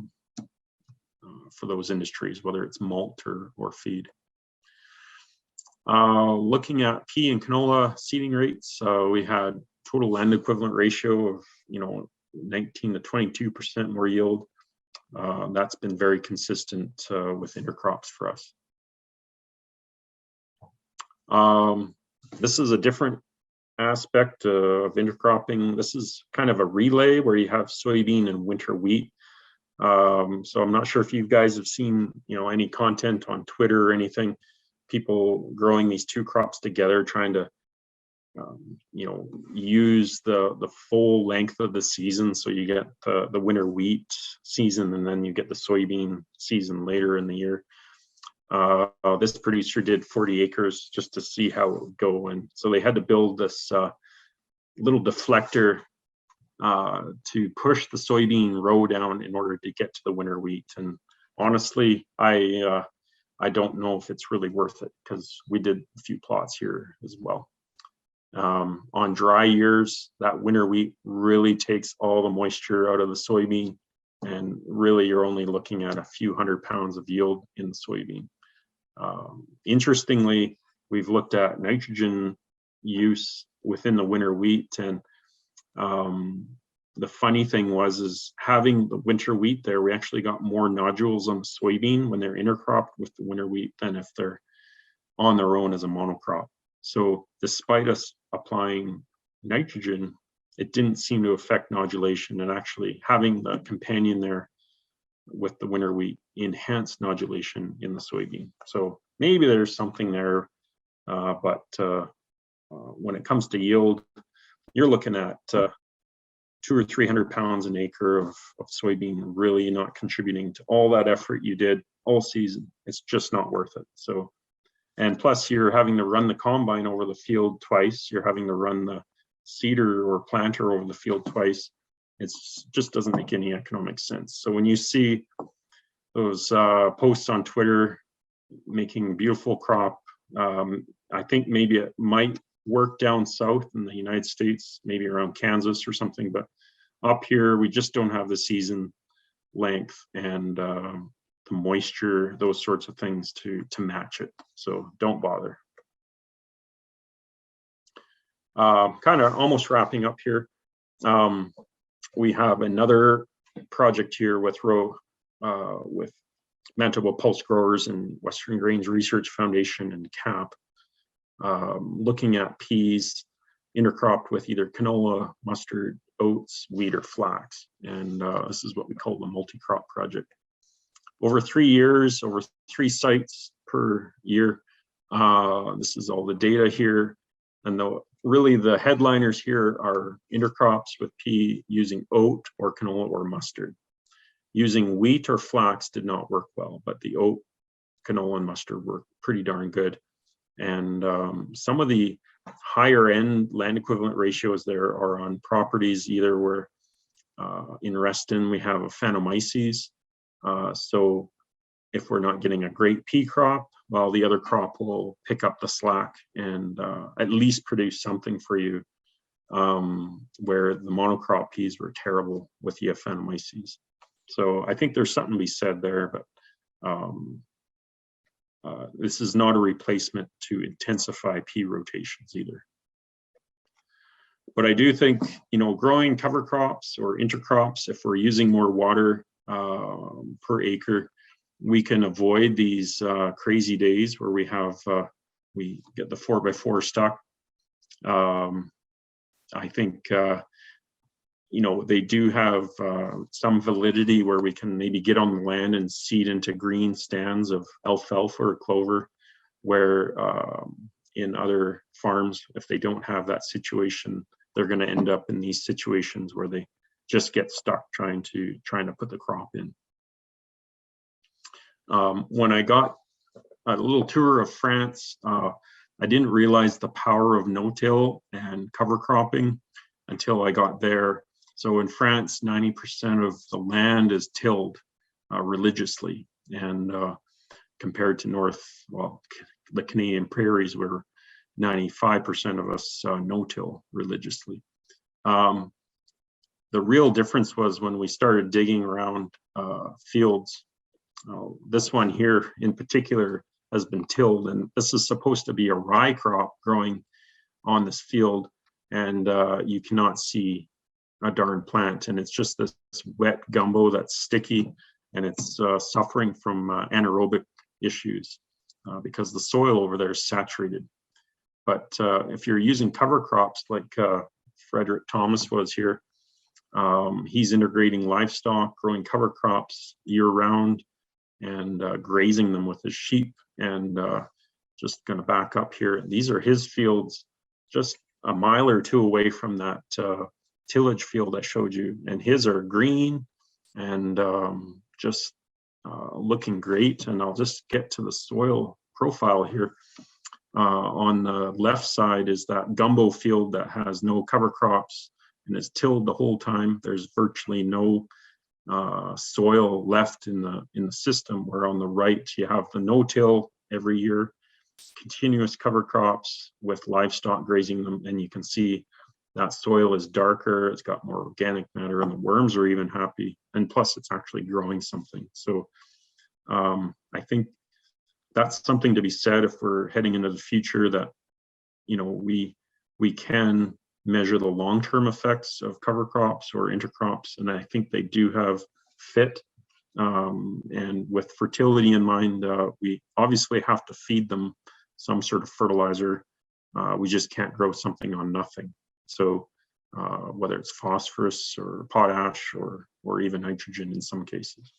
those industries, whether it's malt or feed. Looking at pea and canola seeding rates, we had total land equivalent ratio of 19 to 22% more yield. That's been very consistent with intercrops for us. This is a different aspect of intercropping. This is kind of a relay where you have soybean and winter wheat. So I'm not sure if you guys have seen any content on Twitter or anything, people growing these two crops together, trying to use the full length of the season. So you get the winter wheat season, and then you get the soybean season later in the year. This producer did 40 acres just to see how it would go. And so they had to build this little deflector to push the soybean row down in order to get to the winter wheat. And honestly, I don't know if it's really worth it, because we did a few plots here as well. On dry years, that winter wheat really takes all the moisture out of the soybean, and really you're only looking at a few 100 pounds of yield in the soybean. Interestingly, we've looked at nitrogen use within the winter wheat, and the funny thing is having the winter wheat there, we actually got more nodules on the soybean when they're intercropped with the winter wheat than if they're on their own as a monocrop. So despite us applying nitrogen, it didn't seem to affect nodulation, and actually having the companion there with the winter wheat enhanced nodulation in the soybean. So maybe there's something there, but when it comes to yield, you're looking at 200 or 300 pounds an acre of soybean, really not contributing to all that effort you did all season. It's just not worth it. So, and plus you're having to run the combine over the field twice. You're having to run the seeder or planter over the field twice. It just doesn't make any economic sense. So when you see those posts on Twitter making beautiful crop, I think maybe it might work down south in the United States, maybe around Kansas or something, but up here we just don't have the season length and the moisture, those sorts of things to match it. So don't bother. Kind of almost wrapping up here. We have another project here with Manitoba Pulse Growers and Western Grains Research Foundation and CAP, looking at peas intercropped with either canola, mustard, oats, wheat, or flax. And this is what we call the multi-crop project. Over 3 years, over 3 sites per year. This is all the data here. And really the headliners here are intercrops with pea using oat or canola or mustard. Using wheat or flax did not work well, but the oat, canola, and mustard were pretty darn good. And some of the higher end land equivalent ratios there are on properties either where in Reston we have a Phanomyces. So if we're not getting a great pea crop, well, the other crop will pick up the slack and at least produce something for you, where the monocrop peas were terrible with the Phanomyces. So I think there's something to be said there, but this is not a replacement to intensify pea rotations either. But I do think, you know, growing cover crops or intercrops, if we're using more water per acre, we can avoid these crazy days where we get the 4x4 stuck. I think, you know, they do have some validity where we can maybe get on the land and seed into green stands of alfalfa or clover, where in other farms, if they don't have that situation, they're going to end up in these situations where they just get stuck trying to put the crop in. When I got a little tour of France, I didn't realize the power of no-till and cover cropping until I got there. So in France, 90% of the land is tilled religiously, and compared to the Canadian prairies, where 95% of us no-till religiously. The real difference was when we started digging around fields. This one here in particular has been tilled, and this is supposed to be a rye crop growing on this field, and you cannot see a darn plant, and it's just this wet gumbo that's sticky, and it's suffering from anaerobic issues because the soil over there is saturated. But if you're using cover crops like Frederick Thomas was here, he's integrating livestock, growing cover crops year round, and grazing them with his sheep. And just going to back up here. These are his fields, just a mile or two away from that tillage field I showed you. And his are green and just looking great. And I'll just get to the soil profile here. On the left side is that gumbo field that has no cover crops and is tilled the whole time. There's virtually no soil left in the system, where on the right you have the no-till every year, continuous cover crops with livestock grazing them, and you can see that soil is darker, it's got more organic matter, and the worms are even happy, and plus it's actually growing something. So I think that's something to be said if we're heading into the future, that, you know, we can measure the long-term effects of cover crops or intercrops, and I think they do have fit. And with fertility in mind, we obviously have to feed them some sort of fertilizer. We just can't grow something on nothing. So whether it's phosphorus or potash or even nitrogen in some cases.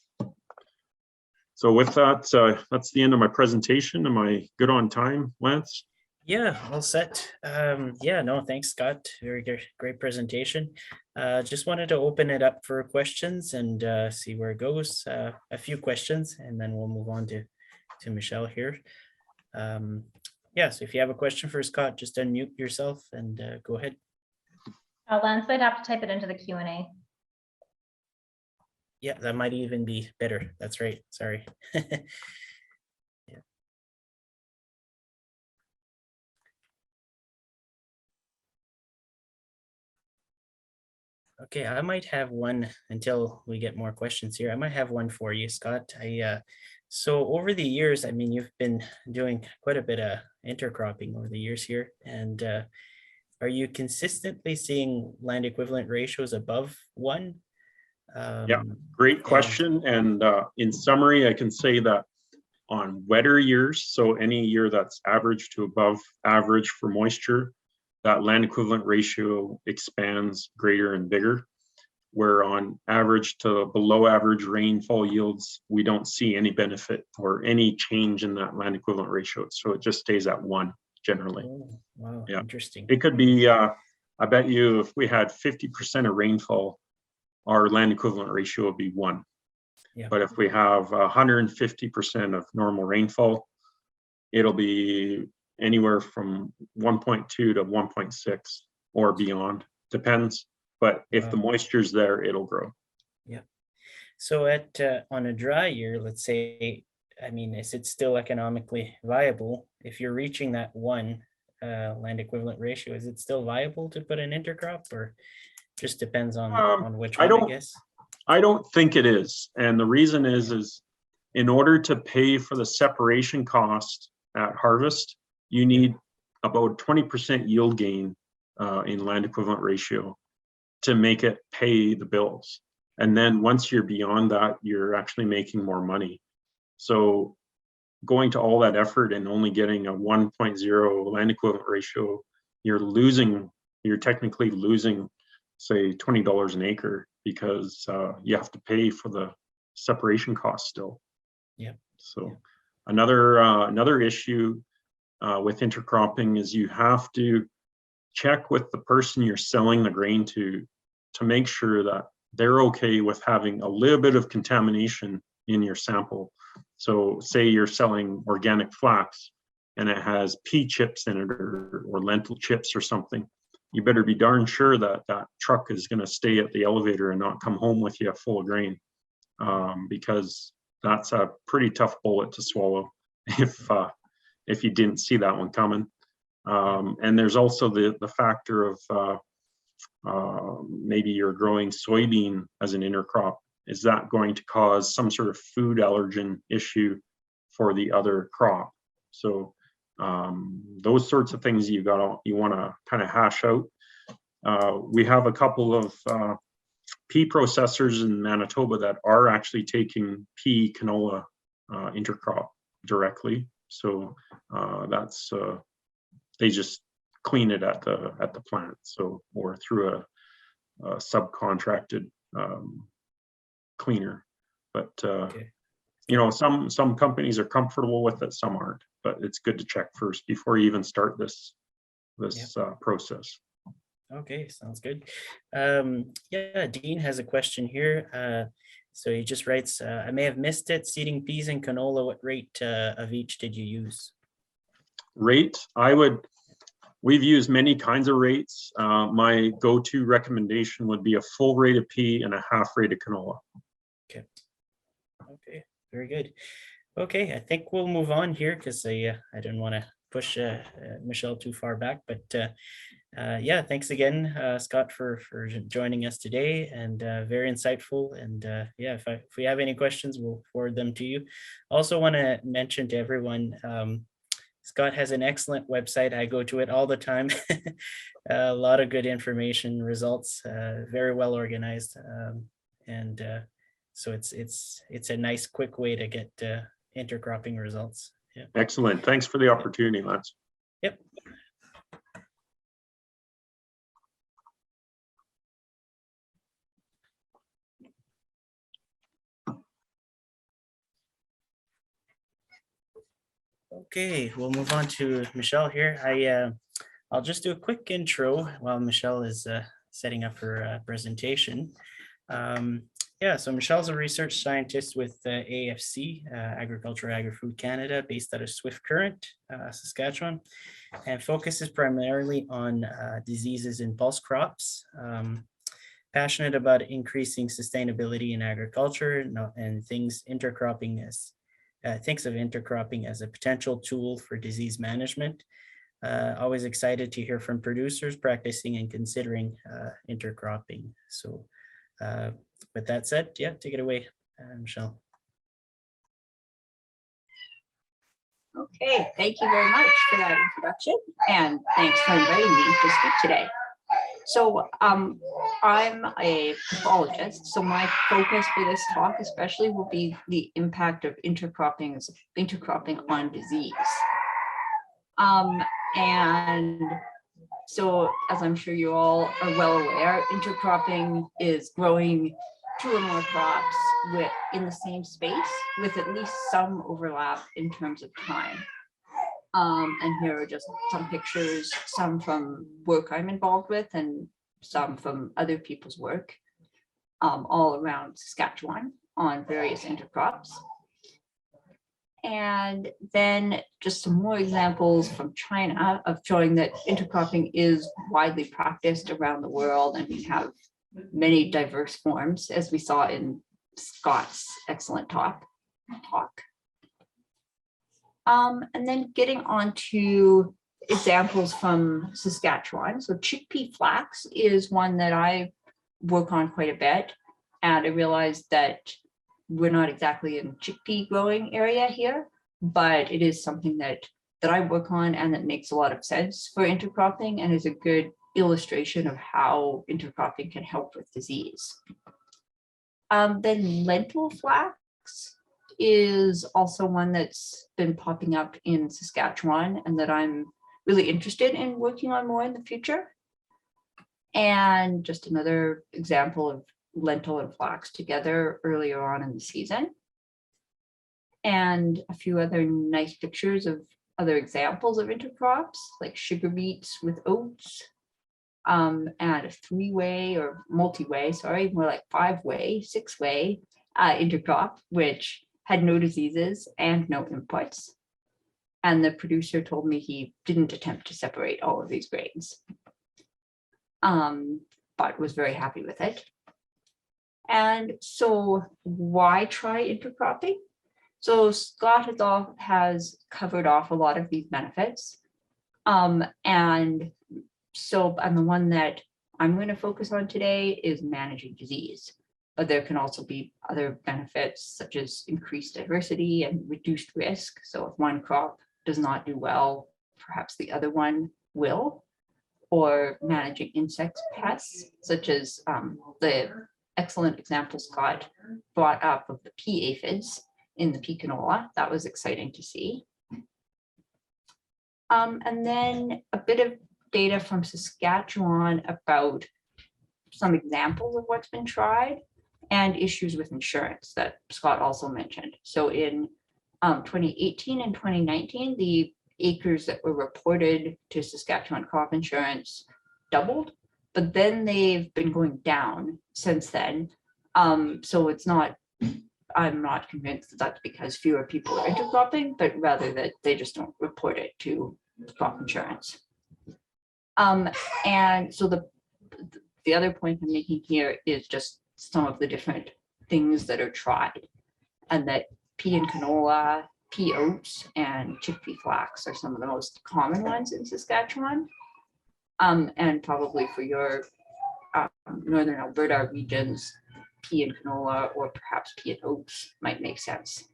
So with that, that's the end of my presentation. Am I good on time, Lance? Yeah, all set. Yeah, no, thanks, Scott. Very great presentation. Just wanted to open it up for questions and see where it goes. A few questions, and then we'll move on to Michelle here. Yeah, so if you have a question for Scott, just unmute yourself and go ahead. Lance, I'd have to type it into the Q&A. Yeah, that might even be better. That's right. Sorry. Yeah. Okay, I might have one until we get more questions here. I might have one for you, Scott. So over the years, I mean, you've been doing quite a bit of intercropping over the years here, and are you consistently seeing land equivalent ratios above 1? Yeah, great question. And in summary, I can say that on wetter years, so any year that's average to above average for moisture, that land equivalent ratio expands greater and bigger. Where on average to below average rainfall yields, we don't see any benefit or any change in that land equivalent ratio. So it just stays at 1 generally. Oh, wow, Yeah. interesting. It could be, I bet you if we had 50% of rainfall, our land equivalent ratio would be 1. Yeah. But if we have 150% of normal rainfall, it'll be anywhere from 1.2 to 1.6 or beyond, depends. But if the moisture's there, it'll grow. Yeah. So at on a dry year, let's say, I mean, is it still economically viable? If you're reaching that 1 land equivalent ratio, is it still viable to put an intercrop, or just depends on which one, I guess? I don't think it is. And the reason is in order to pay for the separation cost at harvest, you need about 20% yield gain in land equivalent ratio to make it pay the bills. And then once you're beyond that, you're actually making more money. So going to all that effort and only getting a 1.0 land equivalent ratio, you're technically losing, say, $20 an acre because you have to pay for the separation cost still. Yeah. So another issue with intercropping is you have to check with the person you're selling the grain to make sure that they're okay with having a little bit of contamination in your sample. So say you're selling organic flax and it has pea chips in it or lentil chips or something, you better be darn sure that that truck is going to stay at the elevator and not come home with you full of grain, because that's a pretty tough bullet to swallow if you didn't see that one coming. And there's also the factor of maybe you're growing soybean as an intercrop. Is that going to cause some sort of food allergen issue for the other crop? So those sorts of things you want to kind of hash out. We have a couple of pea processors in Manitoba that are actually taking pea canola intercrop directly. So that's they just clean it at the plant, so or through a subcontracted cleaner. But Okay. you know, some companies are comfortable with it, some aren't. But it's good to check first before you even start this process. Okay, sounds good. Yeah, Dean has a question here. So he just writes, I may have missed it, seeding peas and canola, what rate of each did you use? Rate, we've used many kinds of rates. My go-to recommendation would be a full rate of pea and a half rate of canola. Okay, very good. Okay, I think we'll move on here because I didn't want to push Michelle too far back, but yeah, thanks again, Scott, for joining us today, and very insightful. And yeah, if we have any questions, we'll forward them to you. Also want to mention to everyone, Scott has an excellent website. I go to it all the time. A lot of good information, results, very well organized, and so it's a nice, quick way to get intercropping results. Yeah. Excellent. Thanks for the opportunity, Lance. Yep. Okay, we'll move on to Michelle here. I'll just do a quick intro while Michelle is setting up her presentation. Yeah, so Michelle's a research scientist with AFC, Agriculture Agri-Food Canada, based out of Swift Current, Saskatchewan, and focuses primarily on diseases in pulse crops. Passionate about increasing sustainability in agriculture and thinks of intercropping as a potential tool for disease management. Always excited to hear from producers practicing and considering intercropping. So with that said, yeah, take it away, Michelle. Okay, thank you very much for that introduction, and thanks for inviting me to speak today. So I'm a pathologist, so my focus for this talk especially will be the impact of intercropping on disease. And so, as I'm sure you all are well aware, intercropping is growing 2 or more crops in the same space with at least some overlap in terms of time. And here are just some pictures, some from work I'm involved with and some from other people's work, all around Saskatchewan on various intercrops. And then just some more examples from China of showing that intercropping is widely practiced around the world, and we have many diverse forms, as we saw in Scott's excellent talk. And then getting on to examples from Saskatchewan. So chickpea flax is one that I work on quite a bit, and I realized that we're not exactly in chickpea growing area here, but it is something that I work on and that makes a lot of sense for intercropping and is a good illustration of how intercropping can help with disease. Then lentil flax is also one that's been popping up in Saskatchewan and that I'm really interested in working on more in the future. And just another example of lentil and flax together earlier on in the season. And a few other nice pictures of other examples of intercrops like sugar beets with oats, and a 3-way or multi-way, sorry, more like 5-way, 6-way intercrop, which had no diseases and no inputs. And the producer told me he didn't attempt to separate all of these grains, but was very happy with it. And so why try intercropping? So Scott has covered off a lot of these benefits. And the one that I'm going to focus on today is managing disease. But there can also be other benefits such as increased diversity and reduced risk. So if one crop does not do well, perhaps the other one will. Or managing insects, pests, such as the excellent example Scott brought up of the pea aphids in the pea canola. That was exciting to see. And then a bit of data from Saskatchewan about some examples of what's been tried and issues with insurance that Scott also mentioned. So in 2018 and 2019, the acres that were reported to Saskatchewan crop insurance doubled, but then they've been going down since then. So it's not, I'm not convinced that that's because fewer people are intercropping, but rather that they just don't report it to crop insurance. And so the other point I'm making here is just some of the different things that are tried, and that pea and canola, pea oats, and chickpea flax are some of the most common ones in Saskatchewan. And probably for your Northern Alberta regions, pea and canola or perhaps pea and oats might make sense.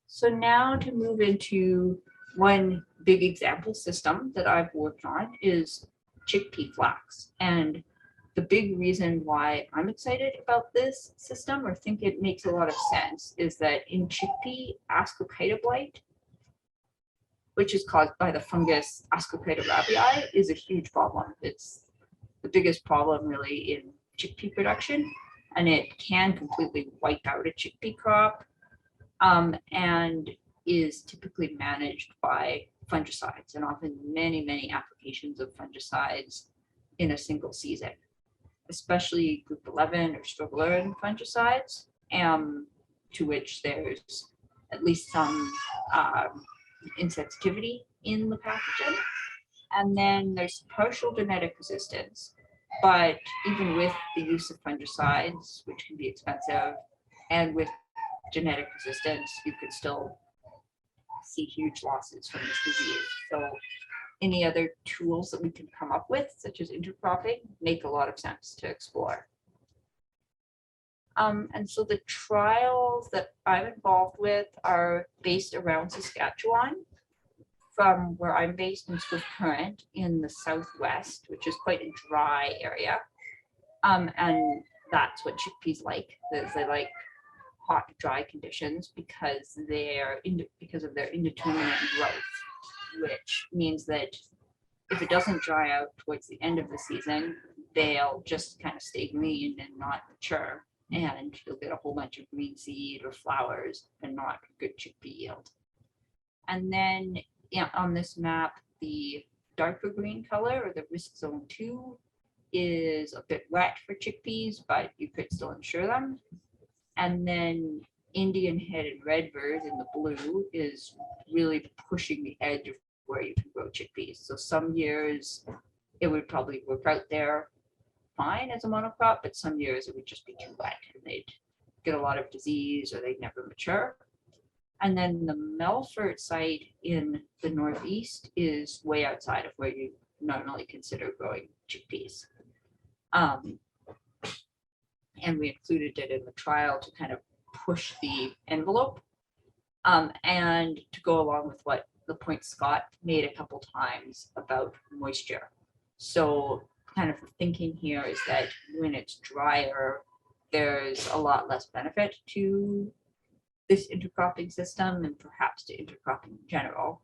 So now to move into one big example system that I've worked on is chickpea flax. And the big reason why I'm excited about this system or think it makes a lot of sense is that in chickpea, ascochyta blight, which is caused by the fungus Ascochyta rabii, is a huge problem. It's the biggest problem really in chickpea production, and it can completely wipe out a chickpea crop, and is typically managed by fungicides, and often many applications of fungicides in a single season, especially group 11 or strobilurin fungicides, to which there's at least some insensitivity in the pathogen. And then there's partial genetic resistance, but even with the use of fungicides, which can be expensive, and with genetic resistance, you could still see huge losses from this disease. So any other tools that we can come up with, such as intercropping, make a lot of sense to explore. And so the trials that I'm involved with are based around Saskatchewan from where I'm based in Swift Current in the southwest, which is quite a dry area. And that's what chickpeas like, is they like hot, dry conditions because because of their indeterminate growth, which means that if it doesn't dry out towards the end of the season, they'll just kind of stay green and not mature, and you'll get a whole bunch of green seed or flowers and not good chickpea yield. And then on this map, the darker green color, or the risk zone 2, is a bit wet for chickpeas, but you could still insure them. And then Indian headed redbird in the blue is really pushing the edge of where you can grow chickpeas. So some years it would probably work out there fine as a monocrop, but some years it would just be too wet and they'd get a lot of disease or they'd never mature. And then the Melfort site in the northeast is way outside of where you normally consider growing chickpeas. And we included it in the trial to kind of push the envelope, and to go along with what the point Scott made a couple times about moisture. So kind of the thinking here is that when it's drier, there's a lot less benefit to this intercropping system and perhaps to intercropping in general.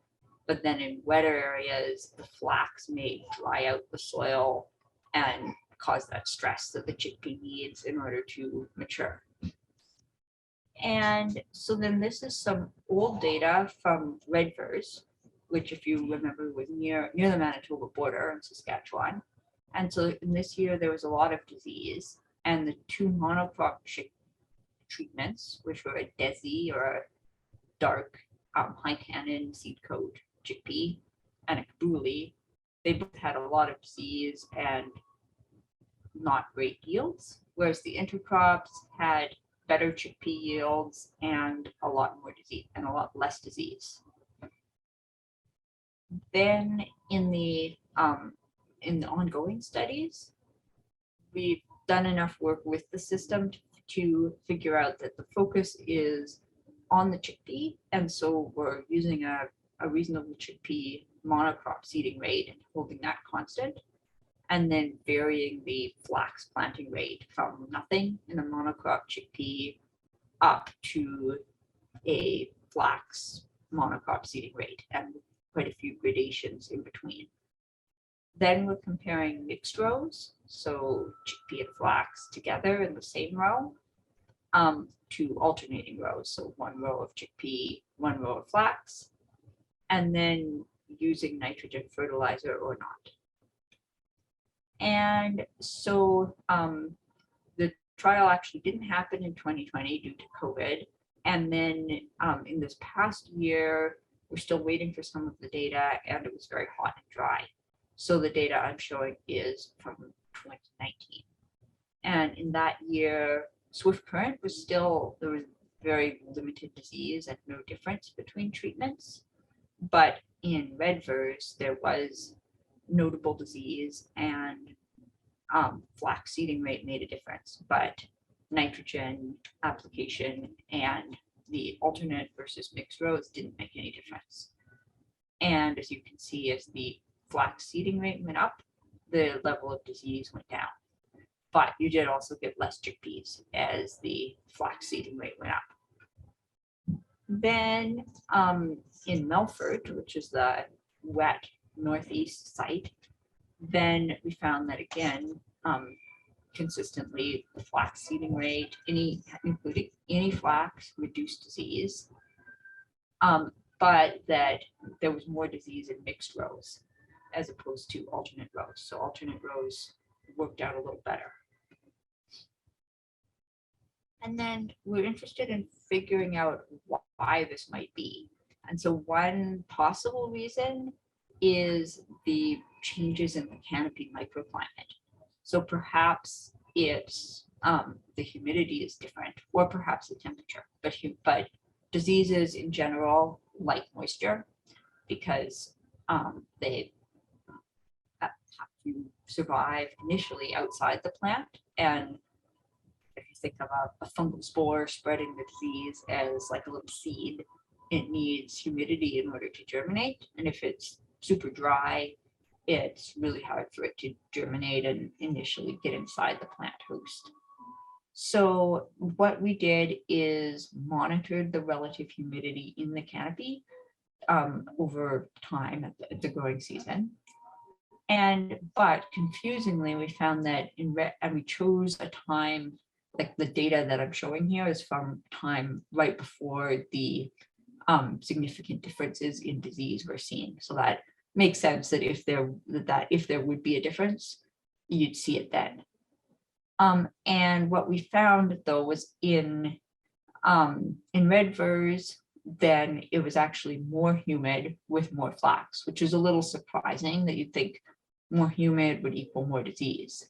But then in wetter areas, the flax may dry out the soil and cause that stress that the chickpea needs in order to mature. And so then this is some old data from Redvers, which if you remember was near the Manitoba border in Saskatchewan. And so in this year there was a lot of disease, and the 2 monocrop treatments, which were a Desi or a dark high tannin seed coat chickpea and a Kabuli, they both had a lot of disease and not great yields, whereas the intercrops had better chickpea yields and a lot more disease and a lot less disease. Then in the ongoing studies, we've done enough work with the system to figure out that the focus is on the chickpea, and so we're using a reasonable chickpea monocrop seeding rate and holding that constant, and then varying the flax planting rate from nothing in a monocrop chickpea up to a flax monocrop seeding rate, and quite a few gradations in between. Then we're comparing mixed rows, so chickpea and flax together in the same row, to alternating rows, so 1 row of chickpea, 1 row of flax, and then using nitrogen fertilizer or not. And so the trial actually didn't happen in 2020 due to COVID. And then in this past year, we're still waiting for some of the data, and it was very hot and dry. So the data I'm showing is from 2019. And in that year, Swift Current was still, there was very limited disease and no difference between treatments. But in Redvers, there was notable disease, and flax seeding rate made a difference, but nitrogen application and the alternate versus mixed rows didn't make any difference. And as you can see, as the flax seeding rate went up, the level of disease went down. But you did also get less chickpeas as the flax seeding rate went up. Then in Melfort, which is the wet northeast site, then we found that again, consistently the flax seeding rate, including any flax, reduced disease, but that there was more disease in mixed rows as opposed to alternate rows. So alternate rows worked out a little better. And then we're interested in figuring out why this might be. And so one possible reason is the changes in the canopy microclimate. So perhaps it's the humidity is different, or perhaps the temperature, but diseases in general like moisture because they have to survive initially outside the plant. And if you think of a fungal spore spreading the disease as like a little seed it needs humidity in order to germinate. And if it's super dry, it's really hard for it to germinate and initially get inside the plant host. So what we did is monitored the relative humidity in the canopy over time at the growing season. But confusingly, we found that and we chose a time, like the data that I'm showing here is from time right before the significant differences in disease were seen. So that makes sense that if there would be a difference, you'd see it then. And what we found though was in red vers, then it was actually more humid with more flax, which is a little surprising that you'd think more humid would equal more disease.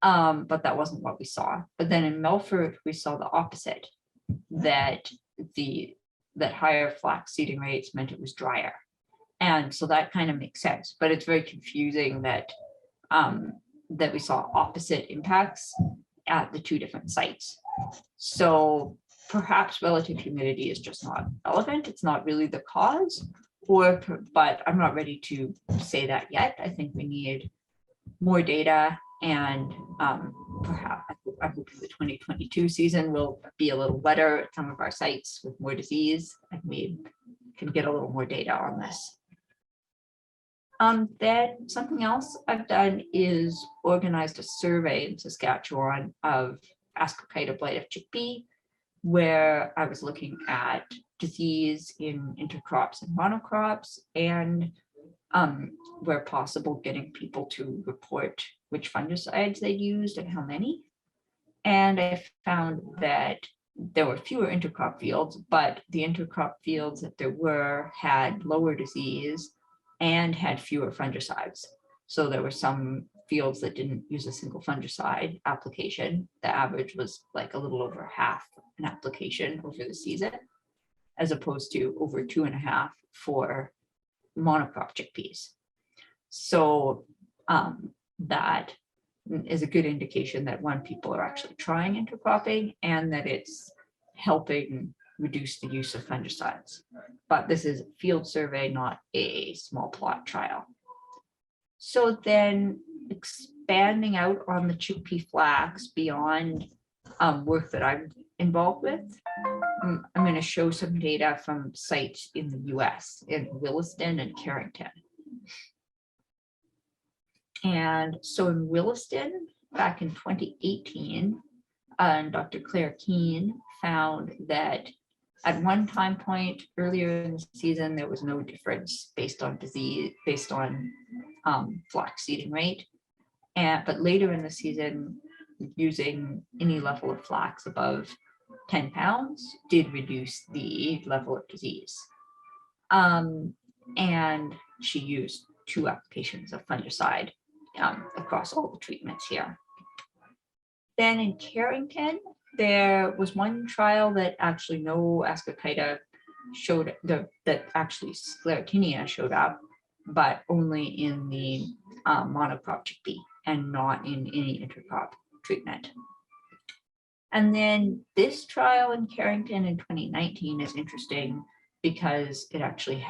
But that wasn't what we saw. But then in Melfort, we saw the opposite, that higher flax seeding rates meant it was drier. And so that kind of makes sense, but it's very confusing that we saw opposite impacts at the two different sites. So perhaps relative humidity is just not relevant. It's not really the cause, but I'm not ready to say that yet. I think we need more data, and perhaps I'm hoping the 2022 season will be a little wetter at some of our sites with more disease, and we can get a little more data on this. Then something else I've done is organized a survey in Saskatchewan of Ascochyta blight of chickpea, where I was looking at disease in intercrops and monocrops, and where possible, getting people to report which fungicides they'd used and how many. And I found that there were fewer intercrop fields, but the intercrop fields that there were had lower disease and had fewer fungicides. So there were some fields that didn't use a single fungicide application. The average was like a little over half an application over the season, as opposed to over 2.5 for monocrop chickpeas. So that is a good indication that people are actually trying intercropping and that it's helping reduce the use of fungicides. But this is a field survey, not a small plot trial. So then expanding out on the chickpea flax beyond work that I'm involved with, I'm going to show some data from sites in the US, in Williston and Carrington. And so in Williston, back in 2018, Dr. Claire Keene found that at one time point earlier in the season, there was no difference based on disease, based on flax seeding rate. But later in the season, using any level of flax above 10 pounds did reduce the level of disease. And she used 2 applications of fungicide across all the treatments here. Then in Carrington, there was one trial that actually no Ascochyta showed, that actually Sclerotinia showed up, but only in the monocrop chickpea and not in any intercrop treatment. And then this trial in Carrington in 2019 is interesting because it actually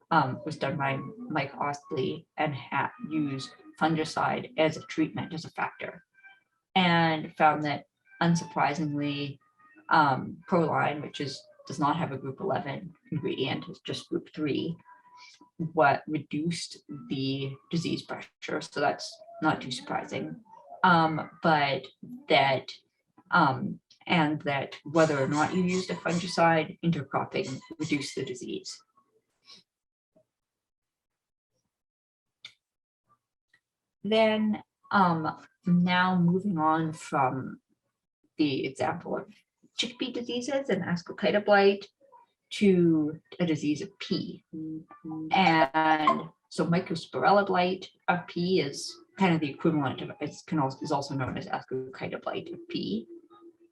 was done by Mike Ostley and used fungicide as a treatment, as a factor, and found that unsurprisingly, proline, which does not have a group 11 ingredient, is just group 3, what reduced the disease pressure. So that's not too surprising. But that and that whether or not you used a fungicide, intercropping reduced the disease. Then now moving on from the example of chickpea diseases and Ascochyta blight to a disease of pea. And so Mycosporella blight of pea is kind of the equivalent of, is also known as Ascochyta blight of pea,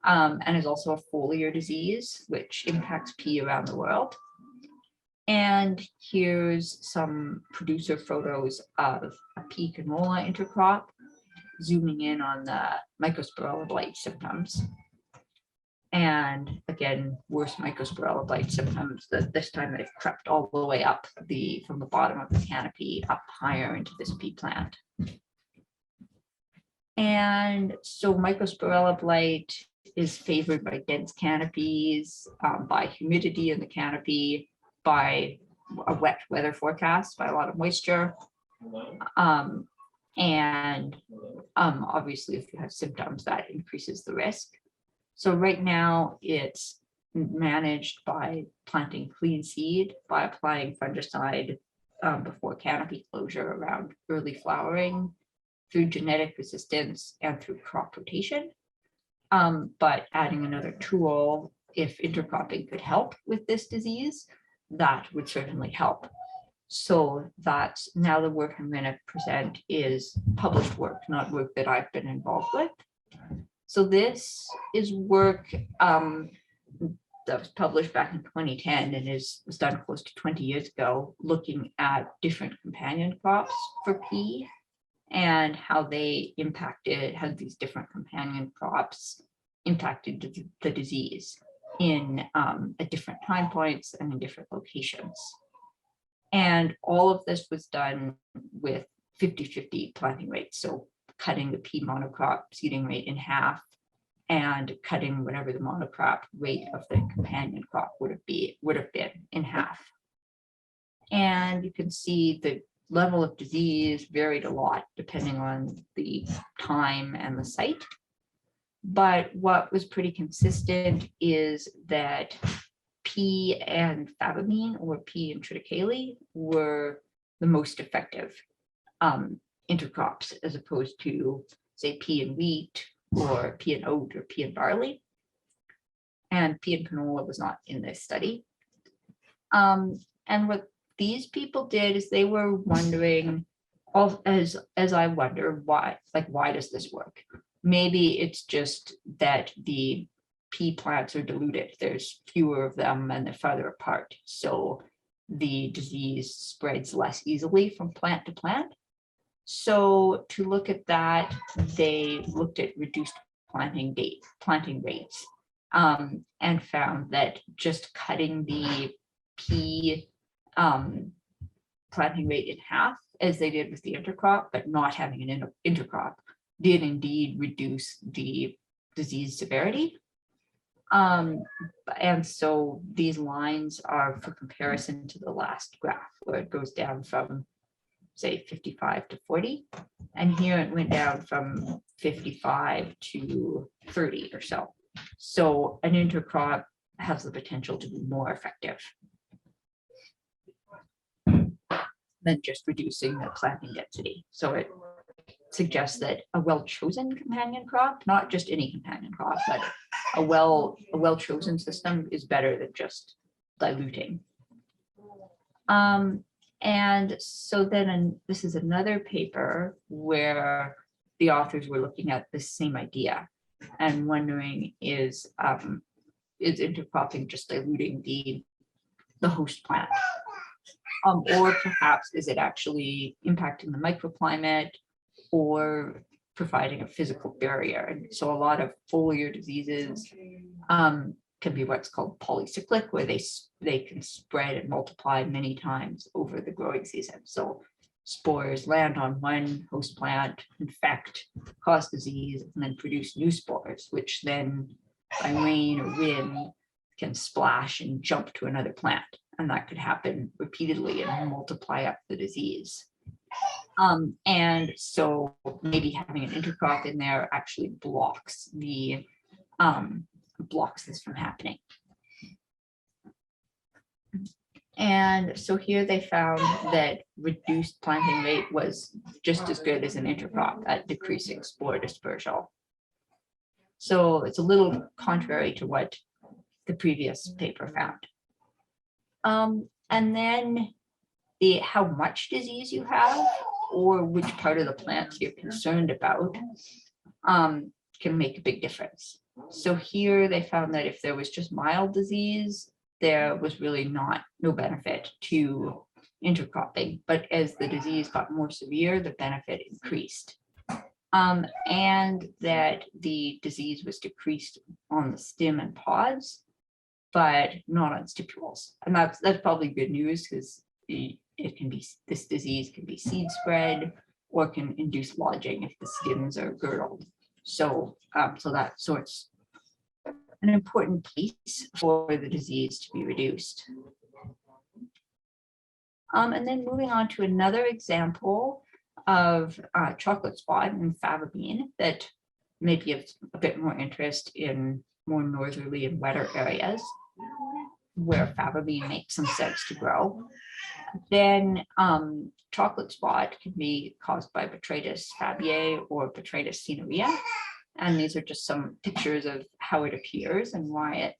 and is also a foliar disease which impacts pea around the world. And here's some producer photos of a pea canola intercrop, zooming in on the Mycosporella blight symptoms. And again, worse mycosporella blight symptoms. This time they've crept all the way up from the bottom of the canopy up higher into this pea plant. And so mycosporella blight is favored by dense canopies, by humidity in the canopy, by a wet weather forecast, by a lot of moisture. And obviously, if you have symptoms, that increases the risk. So right now, it's managed by planting clean seed, by applying fungicide before canopy closure around early flowering, through genetic resistance, and through crop rotation. But adding another tool, if intercropping could help with this disease, that would certainly help. So that's now the work I'm going to present is published work, not work that I've been involved with. So this is work that was published back in 2010 and was done close to 20 years ago, looking at different companion crops for pea and how they impacted, how these different companion crops impacted the disease at different time points and in different locations. And all of this was done with 50-50 planting rates. So cutting the pea monocrop seeding rate in half and cutting whatever the monocrop rate of the companion crop would have been in half. And you can see the level of disease varied a lot depending on the time and the site. But what was pretty consistent is that pea and fabamine, or pea and triticale, were the most effective intercrops as opposed to, say, pea and wheat or pea and oat or pea and barley. And pea and canola was not in this study. And what these people did is they were wondering, as I wonder, why does this work? Maybe it's just that the pea plants are diluted. There's fewer of them and they're farther apart. So the disease spreads less easily from plant to plant. So to look at that, they looked at reduced planting rates and found that just cutting the pea planting rate in half, as they did with the intercrop, but not having an intercrop, did indeed reduce the disease severity. And so these lines are for comparison to the last graph, where it goes down from, say, 55 to 40. And here it went down from 55 to 30 or so. So an intercrop has the potential to be more effective than just reducing the planting density. So it suggests that a well-chosen companion crop, not just any companion crop, but a well-chosen system is better than just diluting. And so then this is another paper where the authors were looking at the same idea and wondering, is intercropping just diluting the host plant? Or perhaps is it actually impacting the microclimate or providing a physical barrier? And so a lot of foliar diseases can be what's called polycyclic, where they can spread and multiply many times over the growing season. So spores land on one host plant, infect, cause disease, and then produce new spores, which then by rain or wind can splash and jump to another plant. And that could happen repeatedly and multiply up the disease. And so maybe having an intercrop in there actually blocks this from happening. And so here they found that reduced planting rate was just as good as an intercrop at decreasing spore dispersal. So it's a little contrary to what the previous paper found. And then how much disease you have or which part of the plants you're concerned about can make a big difference. So here they found that if there was just mild disease, there was really no benefit to intercropping, but as the disease got more severe, the benefit increased. And that the disease was decreased on the stem and pods, but not on stipules. And that's probably good news, because it can be, this disease can be seed spread or can induce lodging if the stems are girdled. So so it's an important piece for the disease to be reduced. And then moving on to another example of chocolate spot and fava bean that may be of a bit more interest in more northerly and wetter areas where fava bean makes some sense to grow. Then chocolate spot can be caused by Botrytis fabae or Botrytis cinerea. And these are just some pictures of how it appears and why it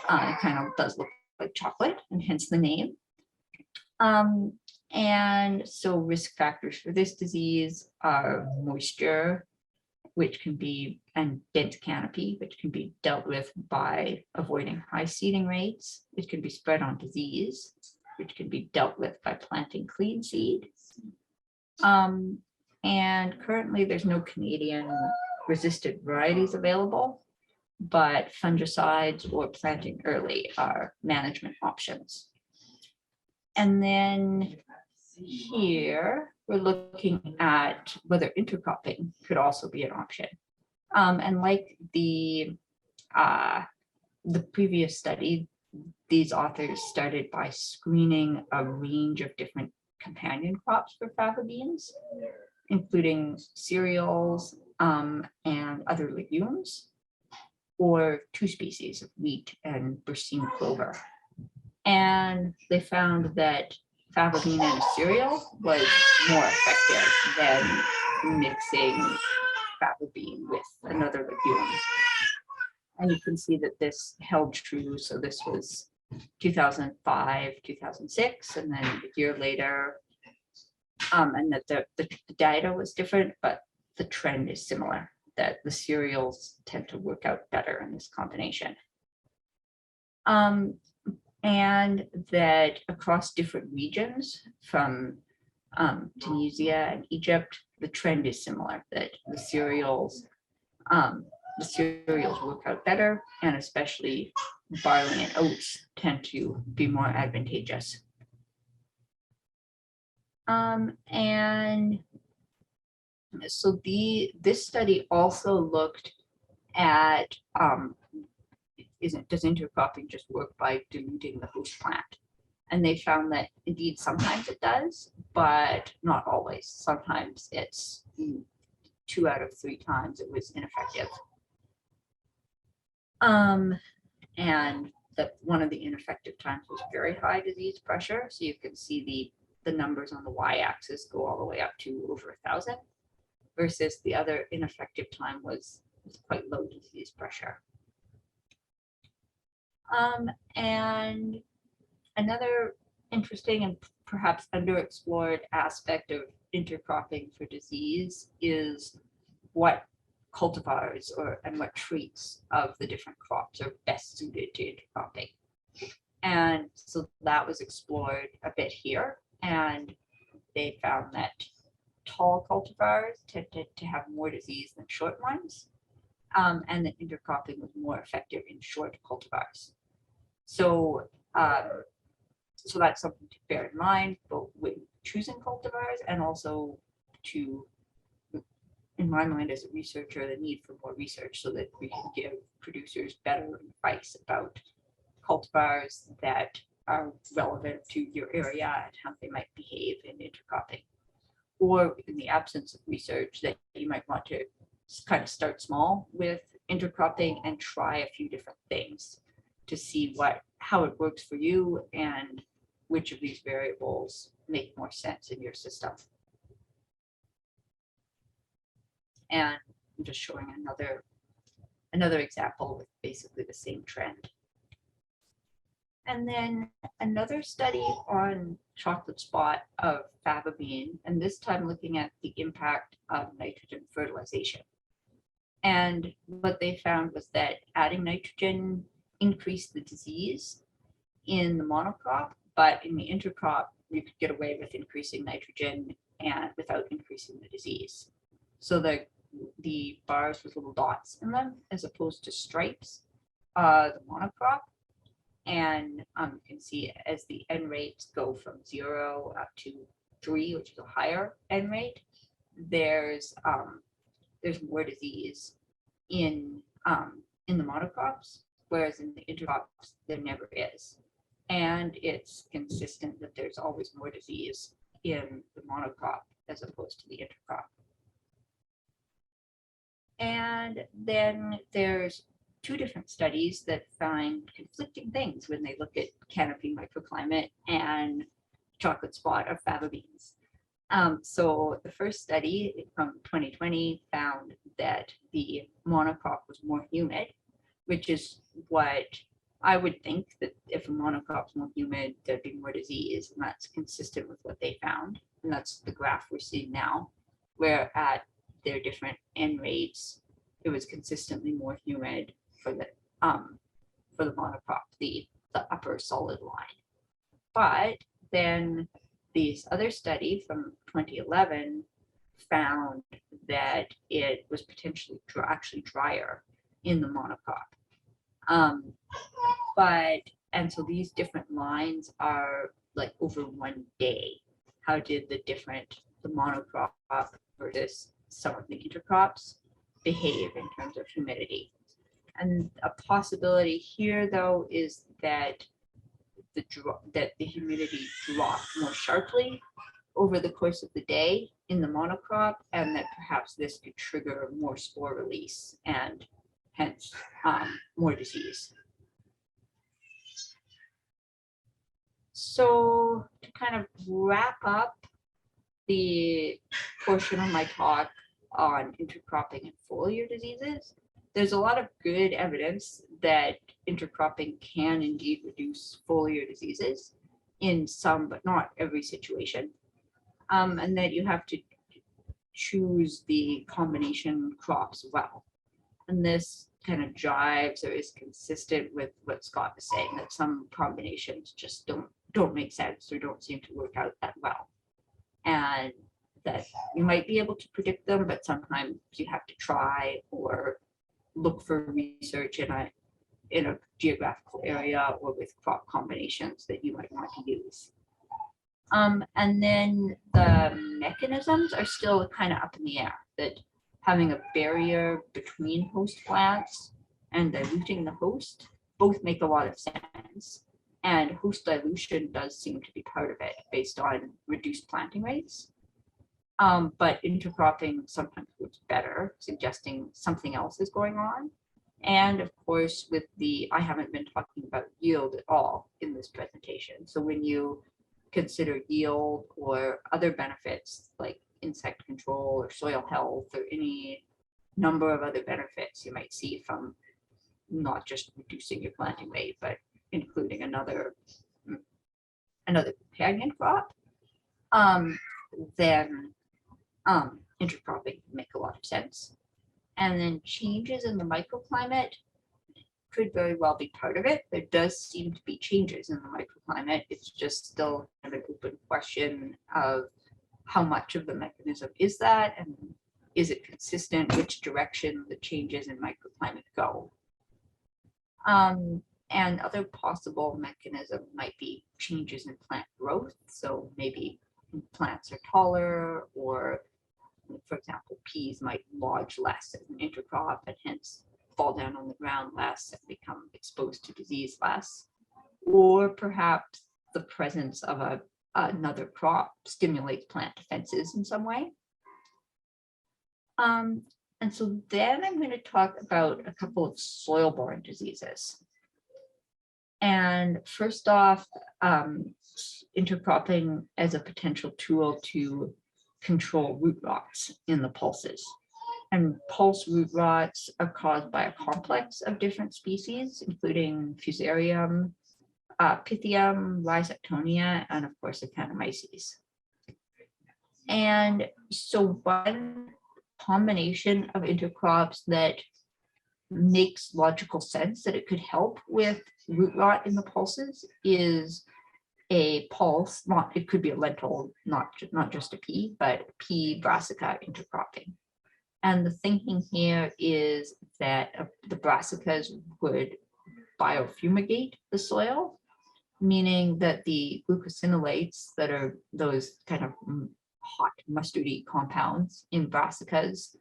kind of does look like chocolate, and hence the name. And so risk factors for this disease are moisture, which can be, and dense canopy, which can be dealt with by avoiding high seeding rates. It can be spread on disease, which can be dealt with by planting clean seed. And currently there's no Canadian resistant varieties available, but fungicides or planting early are management options. And then here we're looking at whether intercropping could also be an option. And like the previous study, these authors started by screening a range of different companion crops for fava beans, including cereals and other legumes, or 2 species of wheat and Berseem clover. And they found that fava bean in a cereal was more effective than mixing fava bean with another legume. And you can see that this held true. So this was 2005, 2006, and then a year later, and that the data was different, but the trend is similar, that the cereals tend to work out better in this combination. And that across different regions from Tunisia and Egypt, the trend is similar, that the cereals work out better, and especially barley and oats tend to be more advantageous. And so this study also looked at does intercropping just work by diluting the host plant? And they found that indeed sometimes it does, but not always. Sometimes it's 2 out of 3 times it was ineffective. And that one of the ineffective times was very high disease pressure. So you can see the numbers on the y-axis go all the way up to over 1,000, versus the other ineffective time was quite low disease pressure. And another interesting and perhaps underexplored aspect of intercropping for disease is what cultivars and what traits of the different crops are best suited to intercropping. And so that was explored a bit here, and they found that tall cultivars tended to have more disease than short ones, and that intercropping was more effective in short cultivars. So, so that's something to bear in mind, both when choosing cultivars and also to, in my mind as a researcher, the need for more research so that we can give producers better advice about cultivars that are relevant to your area and how they might behave in intercropping. Or in the absence of research, that you might want to kind of start small with intercropping and try a few different things to see how it works for you and which of these variables make more sense in your system. And I'm just showing another example with basically the same trend. And then another study on chocolate spot of fava bean, and this time looking at the impact of nitrogen fertilization. And what they found was that adding nitrogen increased the disease in the monocrop, but in the intercrop, you could get away with increasing nitrogen and without increasing the disease. So the the bars with little dots in them as opposed to stripes, the monocrop. And you can see as the N rates go from 0 up to 3, which is a higher N rate, there's more disease in the monocrops, whereas in the intercrops there never is. And it's consistent that there's always more disease in the monocrop as opposed to the intercrop. And then there's 2 different studies that find conflicting things when they look at canopy microclimate and chocolate spot or fava beans. So the first study from 2020 found that the monocrop was more humid, which is what I would think, that if a monocrop's more humid, there'd be more disease, and that's consistent with what they found. And that's the graph we're seeing now, where at their different N rates, it was consistently more humid for the monocrop, the upper solid line. But then this other study from 2011 found that it was potentially actually drier in the monocrop. And so these different lines are like over 1 day. How did the monocrop versus some of the intercrops behave in terms of humidity? And a possibility here, though, is that the humidity dropped more sharply over the course of the day in the monocrop, and that perhaps this could trigger more spore release and hence more disease. So to kind of wrap up the portion of my talk on intercropping and foliar diseases, there's a lot of good evidence that intercropping can indeed reduce foliar diseases in some, but not every situation. And that you have to choose the combination crops well. And this kind of jives or is consistent with what Scott was saying, that some combinations just don't make sense or don't seem to work out that well. And that you might be able to predict them, but sometimes you have to try or look for research in a geographical area or with crop combinations that you might want to use. And then the mechanisms are still kind of up in the air, that having a barrier between host plants and diluting the host both make a lot of sense. And host dilution does seem to be part of it based on reduced planting rates. But intercropping sometimes works better, suggesting something else is going on. And of course, I haven't been talking about yield at all in this presentation. So when you consider yield or other benefits like insect control or soil health or any number of other benefits you might see from not just reducing your planting rate, but including another companion crop, then intercropping can make a lot of sense. And then changes in the microclimate could very well be part of it. There does seem to be changes in the microclimate. It's just still kind of an open question of how much of the mechanism is that, and is it consistent which direction the changes in microclimate go. And other possible mechanism might be changes in plant growth. So maybe plants are taller, or for example, peas might lodge less as an intercrop and hence fall down on the ground less and become exposed to disease less. Or perhaps the presence of another crop stimulates plant defenses in some way. And so then I'm going to talk about a couple of soil-borne diseases. And first off, intercropping as a potential tool to control root rots in the pulses. And pulse root rots are caused by a complex of different species, including Fusarium, Pythium, Rhizoctonia, and of course, Actinomyces. And so one combination of intercrops that makes logical sense that it could help with root rot in the pulses is a pulse, it could be a lentil, not just a pea, but pea brassica intercropping. And the thinking here is that the brassicas would biofumigate the soil, meaning that the glucosinolates that are those kind of hot mustardy compounds in brassicas,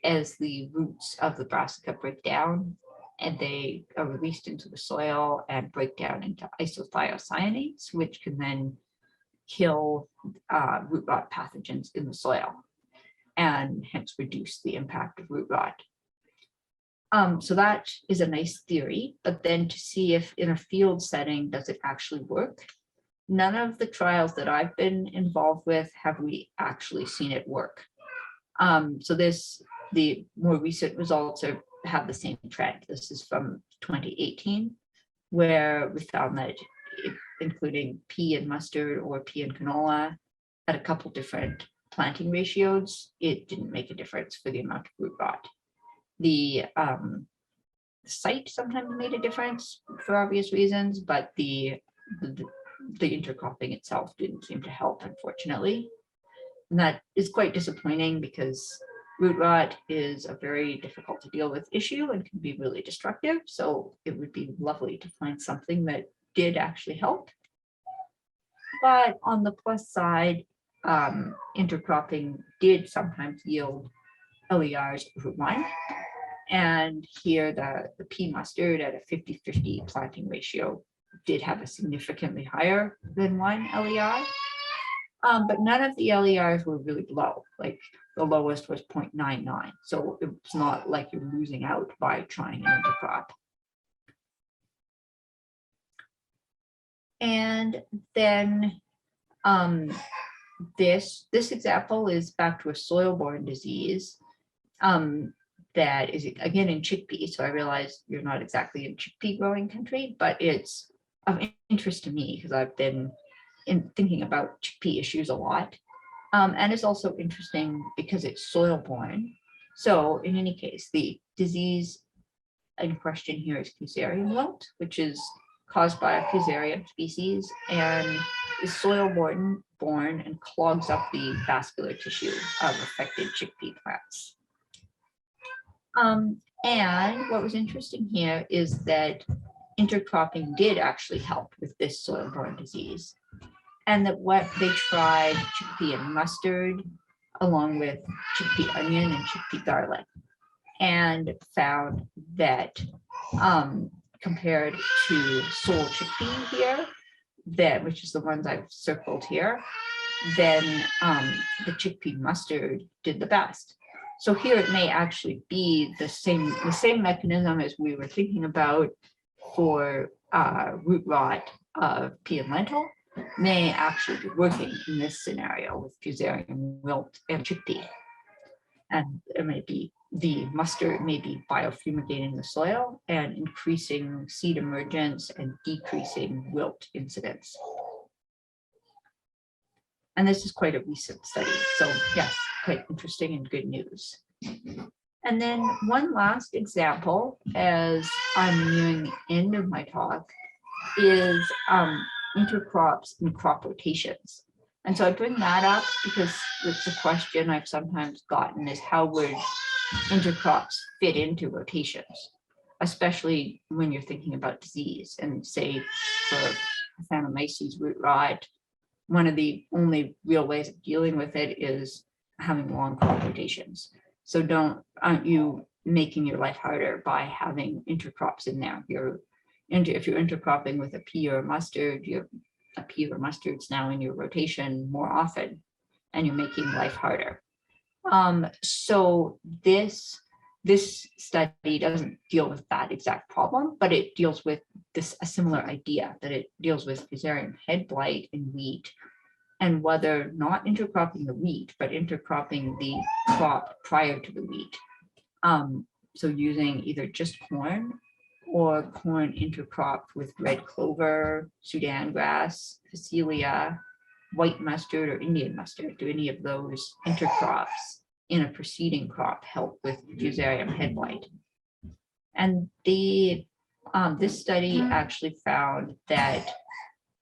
as the roots of the brassica break down and they are released into the soil and break down into isothiocyanates, which can then kill root rot pathogens in the soil and hence reduce the impact of root rot. So that is a nice theory, but then to see if in a field setting, does it actually work? None of the trials that I've been involved with have we actually seen it work. So the more recent results have the same trend. This is from 2018, where we found that including pea and mustard or pea and canola at a couple different planting ratios, it didn't make a difference for the amount of root rot. The site sometimes made a difference for obvious reasons, but the intercropping itself didn't seem to help, unfortunately. And that is quite disappointing because root rot is a very difficult to deal with issue and can be really destructive. So it would be lovely to find something that did actually help. But on the plus side, intercropping did sometimes yield LERs over 1. And here the pea mustard at a 50-50 planting ratio did have a significantly higher than 1 LER. But none of the LERs were really low, like the lowest was 0.99. So it's not like you're losing out by trying an intercrop. And then this example is back to a soil-borne disease that is again in chickpea. So I realize you're not exactly in chickpea growing country, but it's of interest to me because I've been thinking about chickpea issues a lot. And it's also interesting because it's soil-borne. So in any case, the disease in question here is fusarium wilt, which is caused by a fusarium species and is soil-borne and clogs up the vascular tissue of affected chickpea plants. And what was interesting here is that intercropping did actually help with this soil-borne disease. And that what they tried chickpea and mustard along with chickpea onion and chickpea garlic, and found that compared to sole chickpea here, which is the ones I've circled here, then the chickpea mustard did the best. So here it may actually be the same mechanism as we were thinking about for root rot of pea and lentil may actually be working in this scenario with fusarium wilt and chickpea. And it may be the mustard may be biofumigating the soil and increasing seed emergence and decreasing wilt incidence. And this is quite a recent study. So yes, quite interesting and good news. And then one last example, as I'm nearing the end of my talk, is intercrops and crop rotations. And so I bring that up because it's a question I've sometimes gotten is how would intercrops fit into rotations, especially when you're thinking about disease and say for Phanomyces root rot, one of the only real ways of dealing with it is having long crop rotations. So aren't you making your life harder by having intercrops in there? If you're intercropping with a pea or a mustard, a pea or mustard's now in your rotation more often, and you're making life harder. So this study doesn't deal with that exact problem, but it deals with a similar idea that it deals with fusarium head blight in wheat, and whether not intercropping the wheat, but intercropping the crop prior to the wheat. So using either just corn or corn intercropped with red clover, Sudan grass, Phacelia, white mustard, or Indian mustard. Do any of those intercrops in a preceding crop help with fusarium head blight? And this study actually found that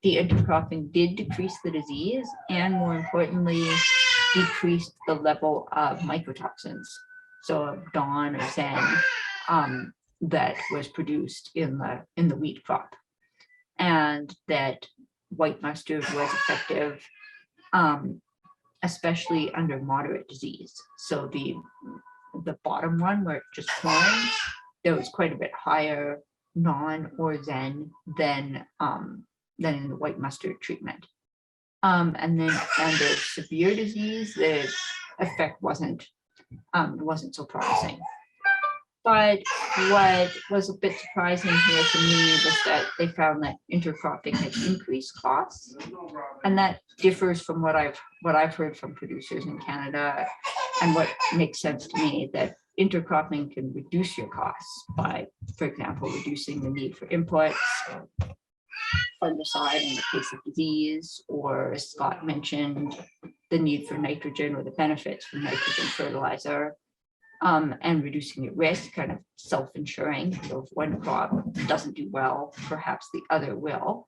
the intercropping did decrease the disease, and more importantly, decreased the level of mycotoxins, so of Dawn or Zen, that was produced in the wheat crop, and that white mustard was effective, especially under moderate disease. So the bottom one, where it's just corn, there was quite a bit higher non or Zen than in the white mustard treatment. And then under severe disease, the effect wasn't so promising. But what was a bit surprising here to me was that they found that intercropping had increased costs, and that differs from what I've heard from producers in Canada, and what makes sense to me, that intercropping can reduce your costs by, for example, reducing the need for inputs, fungicide in the case of disease, or as Scott mentioned, the need for nitrogen or the benefits from nitrogen fertilizer, and reducing your risk, kind of self-insuring. So if one crop doesn't do well, perhaps the other will.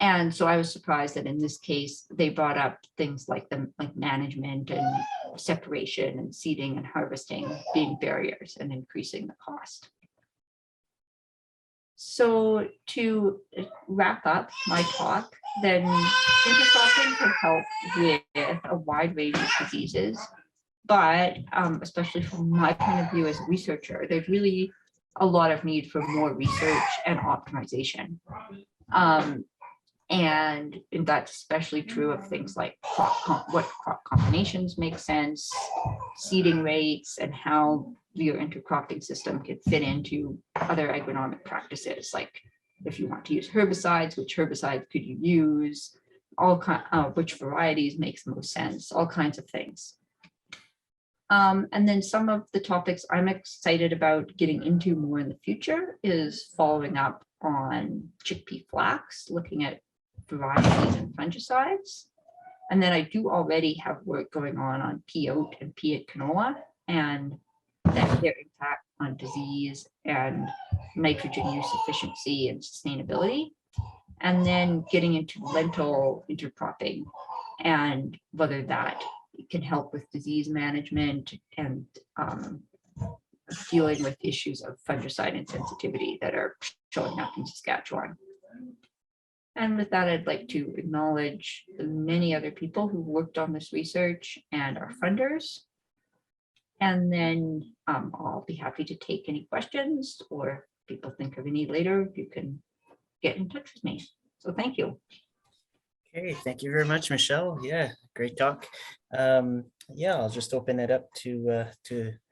And so I was surprised that in this case, they brought up things like management and separation and seeding and harvesting being barriers and increasing the cost. So to wrap up my talk, then intercropping can help with a wide range of diseases, but especially from my point of view as a researcher, there's really a lot of need for more research and optimization. And that's especially true of things like what crop combinations make sense, seeding rates, and how your intercropping system can fit into other agronomic practices. Like if you want to use herbicides, which herbicides could you use, which varieties makes most sense, all kinds of things. And then some of the topics I'm excited about getting into more in the future is following up on chickpea flax, looking at varieties and fungicides. And then I do already have work going on pea oat and pea canola, and their impact on disease and nitrogen use efficiency and sustainability. And then getting into lentil intercropping and whether that can help with disease management and dealing with issues of fungicide insensitivity that are showing up in Saskatchewan. And with that, I'd like to acknowledge the many other people who worked on this research and our funders. And then I'll be happy to take any questions, or if people think of any later, you can get in touch with me. So thank you. Okay, thank you very much, Michelle. Yeah, great talk. Yeah, I'll just open it up to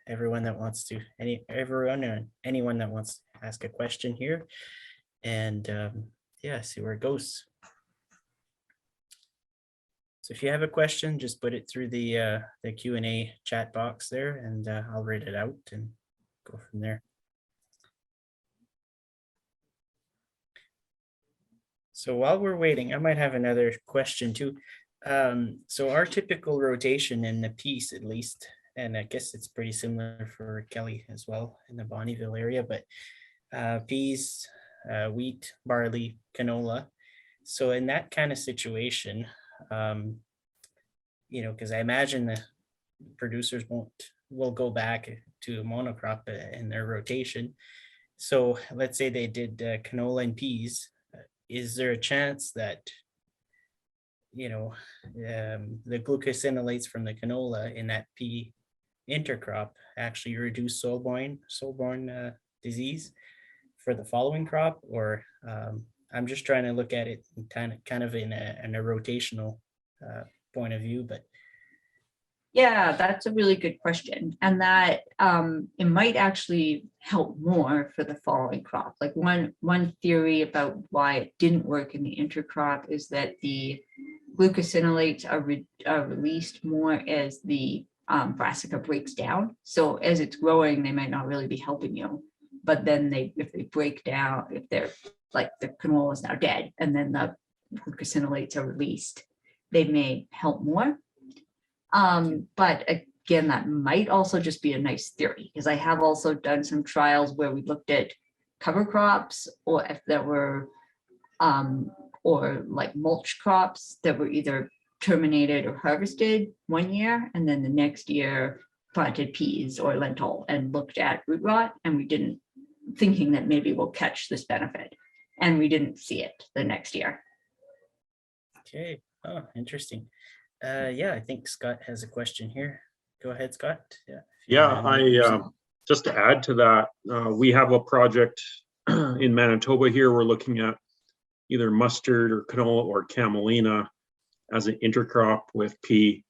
everyone that wants to, everyone or anyone that wants to ask a question here, and yeah, see where it goes. So if you have a question, just put it through the Q&A chat box there, and I'll read it out and go from there. So while we're waiting, I might have another question too. So our typical rotation in the piece, at least, and I guess it's pretty similar for Kelly as well in the Bonnyville area, but peas, wheat, barley, canola. So in that kind of situation, you know, because I imagine the producers will go back to a monocrop in their rotation. So let's say they did canola and peas. Is there a chance that, you know, the glucosinolates from the canola in that pea intercrop actually reduce soil-borne disease for the following crop? Or I'm just trying to look at it kind of in a rotational point of view, but. Yeah, that's a really good question. And that it might actually help more for the following crop. Like one theory about why it didn't work in the intercrop is that the glucosinolates are released more as the brassica breaks down. So as it's growing, they might not really be helping you. But then if they break down, if they're like the canola is now dead and then the glucosinolates are released, they may help more. But again, that might also just be a nice theory, because I have also done some trials where we looked at cover crops, or if there were, or like mulch crops that were either terminated or harvested one year, and then the next year planted peas or lentil and looked at root rot, and we didn't, thinking that maybe we'll catch this benefit, and we didn't see it the next year. Okay. Oh, interesting. Yeah, I think Scott has a question here. Go ahead, Scott. Yeah. Yeah, just to add to that, we have a project in Manitoba here. We're looking at either mustard or canola or camelina as an intercrop with pea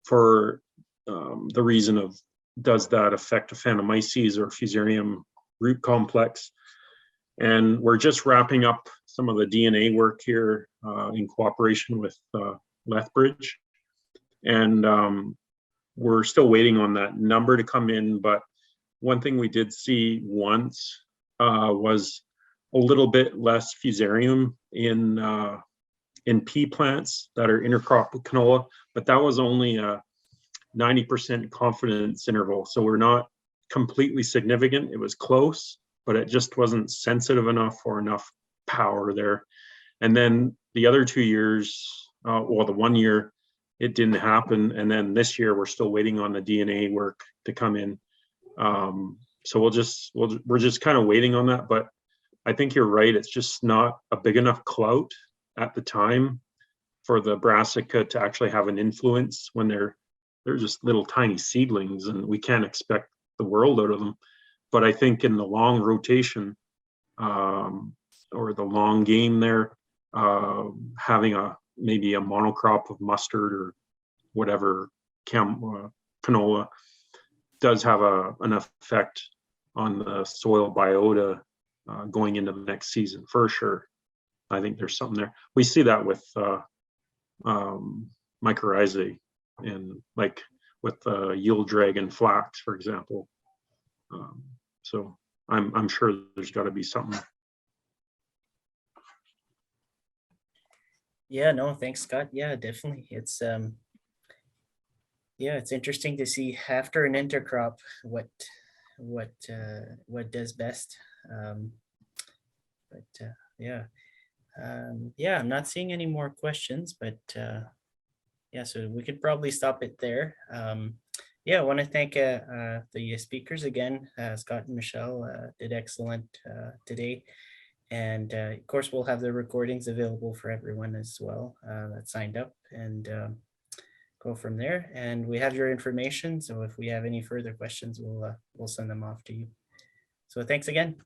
for the reason of, does that affect Aphanomyces or Fusarium root complex? And we're just wrapping up some of the DNA work here in cooperation with Lethbridge. And we're still waiting on that number to come in. But one thing we did see once was a little bit less Fusarium in pea plants that are intercrop with canola, but that was only a 90% confidence interval. So we're not completely significant. It was close, but it just wasn't sensitive enough or enough power there. And then the other 2 years, well, the 1 year, it didn't happen. And then this year, we're still waiting on the DNA work to come in. So we're just kind of waiting on that. But I think you're right. It's just not a big enough clout at the time for the brassica to actually have an influence when they're just little tiny seedlings, and we can't expect the world out of them. But I think in the long rotation or the long game there, having maybe a monocrop of mustard or whatever canola does have an effect on the soil biota going into the next season for sure. I think there's something there. We see that with mycorrhizae and like with yield drag and flax, for example. So I'm sure there's got to be something. Yeah, no, thanks, Scott. Yeah, definitely. It's yeah, it's interesting to see after an intercrop what does best. Yeah. Yeah, I'm not seeing any more questions, but yeah, so we could probably stop it there. Yeah, I want to thank the speakers again. Scott and Michelle did excellent today. And of course, we'll have the recordings available for everyone as well that signed up, and go from there. And we have your information, so if we have any further questions, we'll send them off to you. So thanks again.